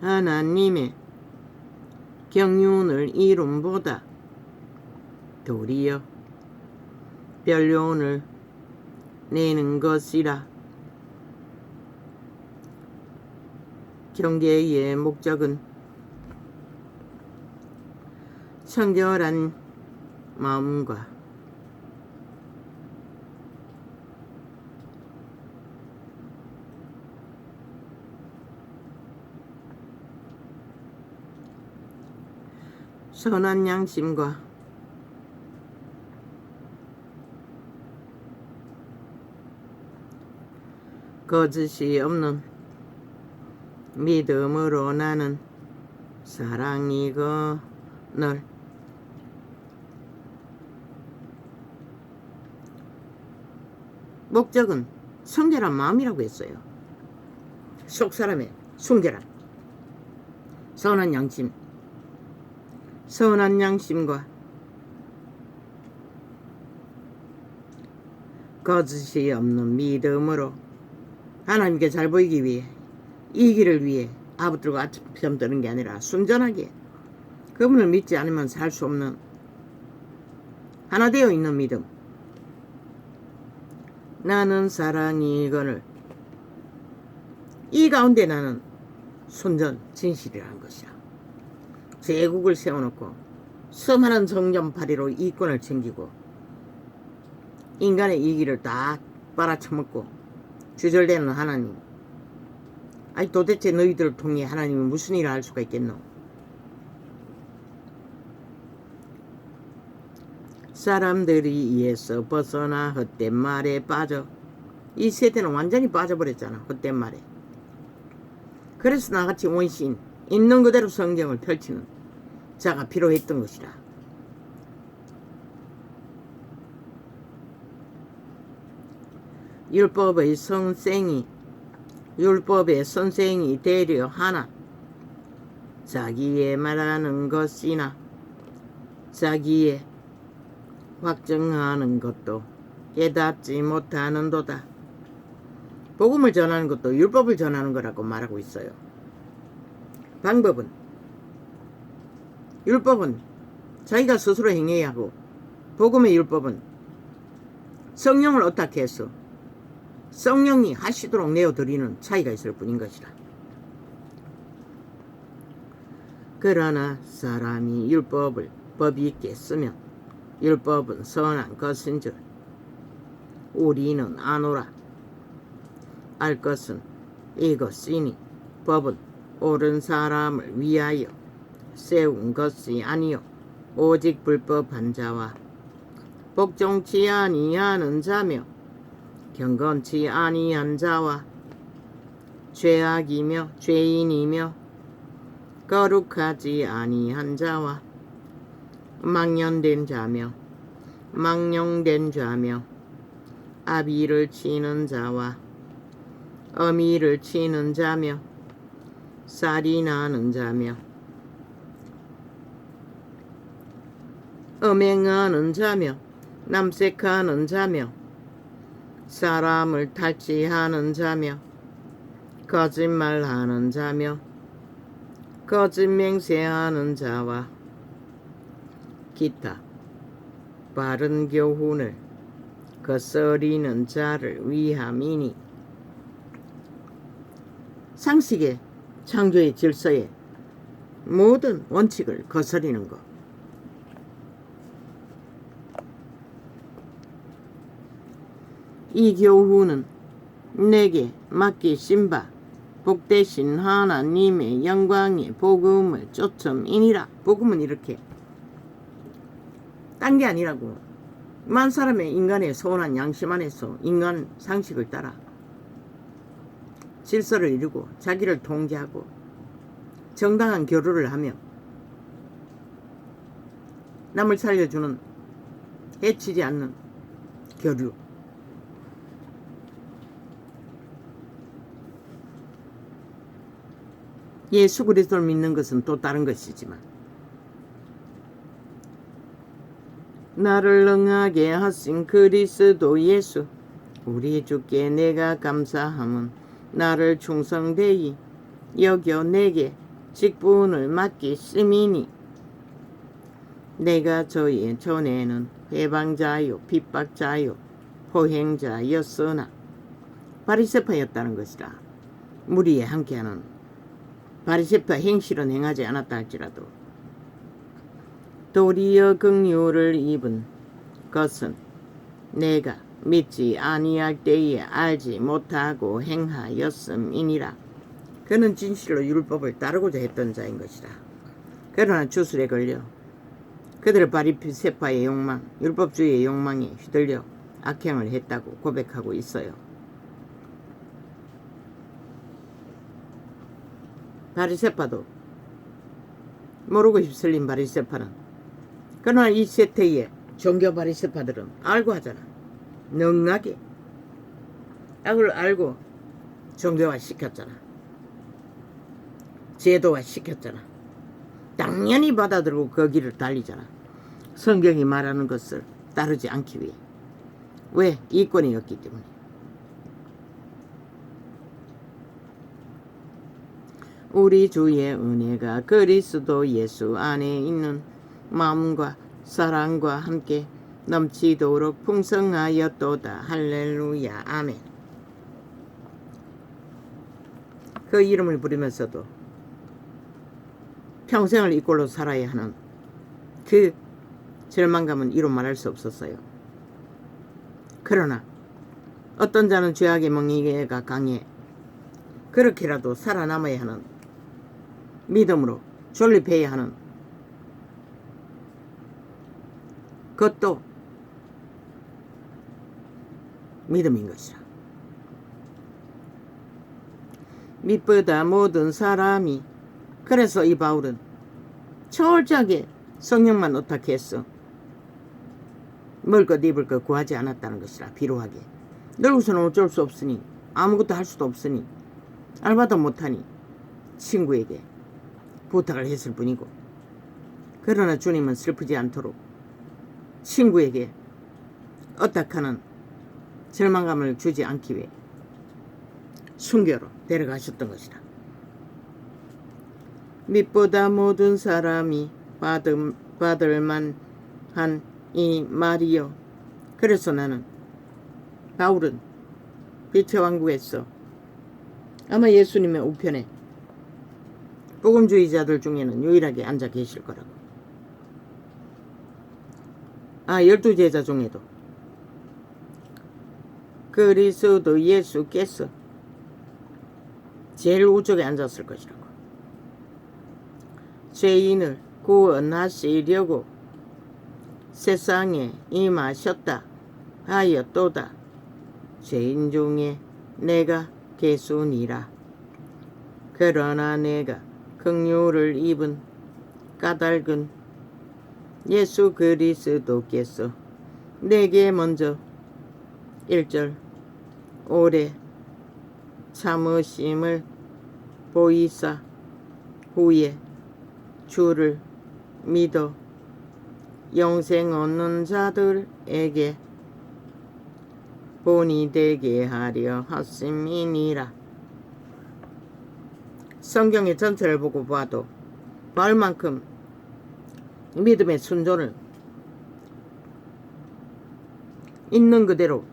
하나님의 경륜을 이름보다 도리어 변론을 내는 것이라. 경계의 목적은 청결한 마음과 선한 양심과 거짓이 없는 믿음으로 나는 사랑이거늘 목적은 순결한 마음이라고 했어요. 속사람의 순결한 선한 양심, 선한 양심과 거짓이 없는 믿음으로 하나님께 잘 보이기 위해, 이 길을 위해 아부들고 아편 드는 게 아니라 순전하게 그분을 믿지 않으면 살 수 없는 하나 되어 있는 믿음. 나는 사랑이거늘 이 가운데 나는 순전 진실이라는 것이야. 제국을 세워놓고 수많은 정전파리로 이권을 챙기고 인간의 이기를 다 빨아쳐먹고 주절되는 하나님. 아니 도대체 너희들을 통해 하나님이 무슨 일을 할 수가 있겠노? 사람들이 이에서 벗어나 헛된 말에 빠져. 이 세대는 완전히 빠져버렸잖아. 헛된 말에. 그래서 나같이 원신 있는 그대로 성경을 펼치는 자가 필요했던 것이라. 율법의 선생이 되려 하나 자기의 말하는 것이나 자기의 확증하는 것도 깨닫지 못하는도다. 복음을 전하는 것도 율법을 전하는 거라고 말하고 있어요. 방법은 율법은 자기가 스스로 행해야 하고 복음의 율법은 성령을 어떻게 해서 성령이 하시도록 내어드리는 차이가 있을 뿐인 것이라. 그러나 사람이 율법을 법이 있게 쓰면 율법은 선한 것인 줄 우리는 아노라. 알 것은 이것이니 법은 옳은 사람을 위하여 세운 것이 아니요 오직 불법한 자와 복종치 아니하는 자며 경건치 아니한 자와 죄악이며 죄인이며 거룩하지 아니한 자와 망령된 자며 아비를 치는 자와 어미를 치는 자며 살인하는 자며 음행하는 자며 남색하는 자며 사람을 탈취하는 자며 거짓말하는 자며 거짓 맹세하는 자와 기타 바른 교훈을 거스리는 자를 위함이니. 상식의 창조의 질서에 모든 원칙을 거스리는 것. 이 교훈은 내게 맡기신 바 복되신 하나님의 영광의 복음의 초점이니라. 복음은 이렇게 딴 게 아니라고. 만 사람의 인간의 선한 양심 안에서 인간 상식을 따라 질서를 이루고 자기를 통제하고 정당한 교류를 하며 남을 살려주는 해치지 않는 교류. 예수 그리스도를 믿는 것은 또 다른 것이지만 나를 능하게 하신 그리스도 예수 우리 주께 내가 감사함은 나를 충성되이 여겨 내게 직분을 맡기심이니 내가 저희 전에는 해방자요 핍박자요 포행자였으나 바리새파였다는 것이라. 무리에 함께하는 바리새파 행실은 행하지 않았다 할지라도 도리어 긍휼을 입은 것은 내가 믿지 아니할 때에 알지 못하고 행하였음이니라. 그는 진실로 율법을 따르고자 했던 자인 것이라. 그러나 주술에 걸려 그들의 바리새파의 욕망, 율법주의의 욕망에 휘둘려 악행을 했다고 고백하고 있어요. 바리새파도 모르고 휩쓸린 바리새파는 그러나 이 세태의 종교 바리새파들은 알고 하잖아. 능하게 악을 알고 종교화 시켰잖아. 제도화 시켰잖아. 당연히 받아들고 그 길을 달리잖아. 성경이 말하는 것을 따르지 않기 위해. 왜? 이권이 없기 때문에. 우리 주의 은혜가 그리스도 예수 안에 있는 마음과 사랑과 함께 넘치도록 풍성하였도다. 할렐루야. 아멘. 그 이름을 부르면서도 평생을 이 꼴로 살아야 하는 그 절망감은 이루 말할 수 없었어요. 그러나 어떤 자는 죄악의 멍에가 강해 그렇게라도 살아남아야 하는 믿음으로 존립해야 하는 그것도 믿음인 것이라. 믿보다 모든 사람이. 그래서 이 바울은 철저하게 성령만 어떻게 했어. 먹을 것 입을 것 구하지 않았다는 것이라. 비로하게 늙어서는 어쩔 수 없으니 아무것도 할 수도 없으니 알바도 못하니 친구에게 부탁을 했을 뿐이고, 그러나 주님은 슬프지 않도록 친구에게 어떡하는 절망감을 주지 않기 위해 순교로 데려가셨던 것이다. 믿보다 모든 사람이 받을 만한 이 말이요. 그래서 나는 바울은 빛의 왕국에서 아마 예수님의 우편에 복음주의자들 중에는 유일하게 앉아 계실 거라고. 12제자 중에도 그리스도 예수께서 제일 우쪽에 앉았을 것이라고. 죄인을 구원하시려고 세상에 임하셨다 하였도다. 죄인 중에 내가 개수니라. 그러나 내가 긍휼을 입은 까닭은 예수 그리스도께서 내게 먼저 1절 오래 참으심을 보이사 후에 주를 믿어 영생 얻는 자들에게 본이 되게 하려 하심이니라. 성경의 전체를 보고 봐도 바울만큼 믿음의 순종을 있는 그대로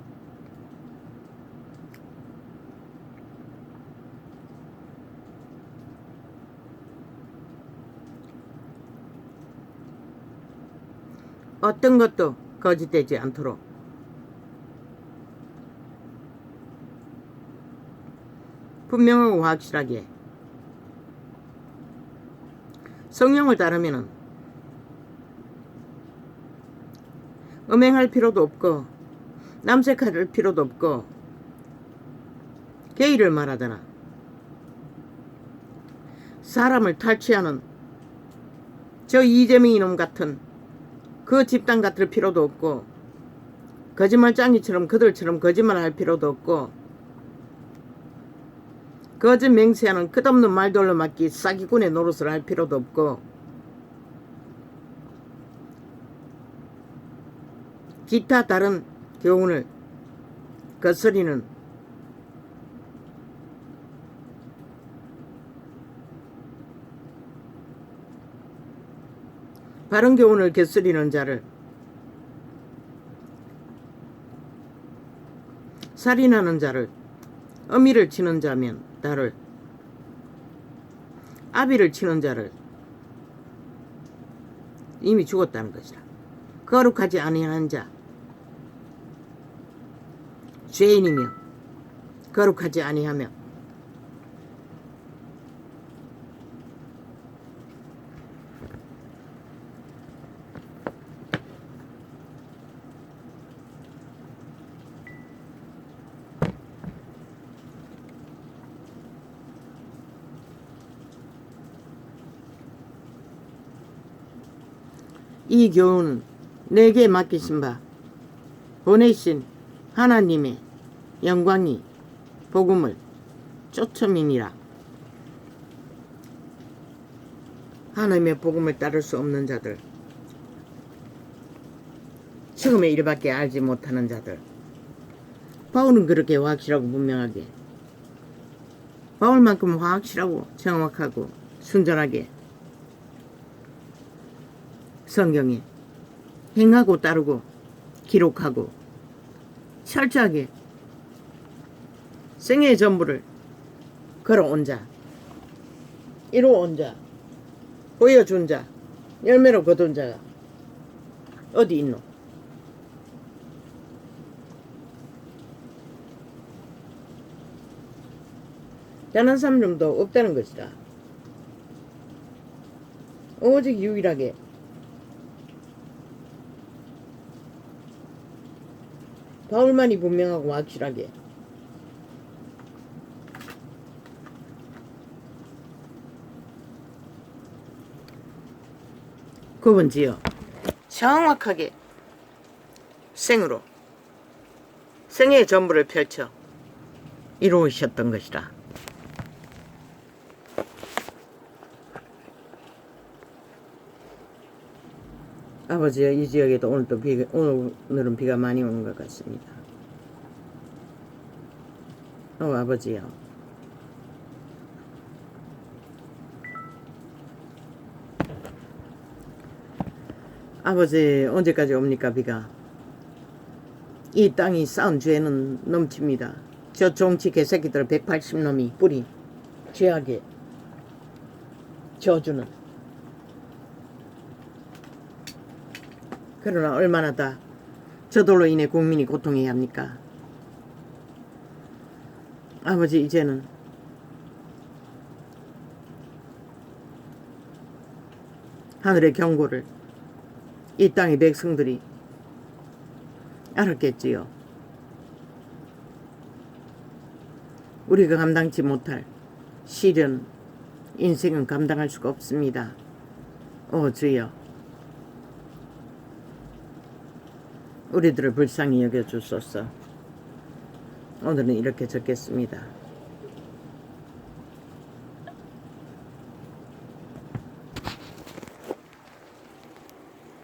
어떤 것도 거짓되지 않도록 분명하고 확실하게 성령을 따르면은 음행할 필요도 없고 남색할 필요도 없고 게이를 말하잖아. 사람을 탈취하는 저 이재명이 놈 같은 그 집단 같을 필요도 없고 거짓말장이처럼 그들처럼 거짓말할 필요도 없고 거짓 맹세하는 끝없는 말돌로 맞기 사기꾼의 노릇을 할 필요도 없고 기타 다른 교훈을 거스리는 바른 교훈을 거스리는 자를 살인하는 자를 어미를 치는 자면 나를 아비를 치는 자를 이미 죽었다는 것이라. 거룩하지 아니하는 자 죄인이며 거룩하지 아니하며 이 교훈은 내게 맡기신 바 보내신 하나님의 영광이 복음을 초점이니라. 하나님의 복음을 따를 수 없는 자들, 지금의 일밖에 알지 못하는 자들. 바울은 그렇게 확실하고 분명하게 바울만큼 확실하고 정확하고 순전하게 성경에 행하고 따르고 기록하고 철저하게 생애의 전부를 걸어온 자, 이루어온 자, 보여준 자, 열매로 거둔 자가 어디 있노? 단 한 사람도 없다는 것이다. 오직 유일하게 바울만이 분명하고 확실하게 구분지어 정확하게 생으로 생애의 전부를 펼쳐 이루으셨던 것이다. 아버지여, 이 지역에도 오늘은 비가 많이 오는 것 같습니다. 아버지여, 아버지, 언제까지 옵니까 비가? 이 땅이 쌓은 죄는 넘칩니다. 저 정치 개새끼들 180놈이 뿌리 죄악에 저주는. 그러나 얼마나 다 저돌로 인해 국민이 고통해야 합니까? 아버지, 이제는 하늘의 경고를 이 땅의 백성들이 알았겠지요. 우리가 감당치 못할 시련, 인생은 감당할 수가 없습니다. 주여, 우리들을 불쌍히 여겨주소서. 오늘은 이렇게 적겠습니다.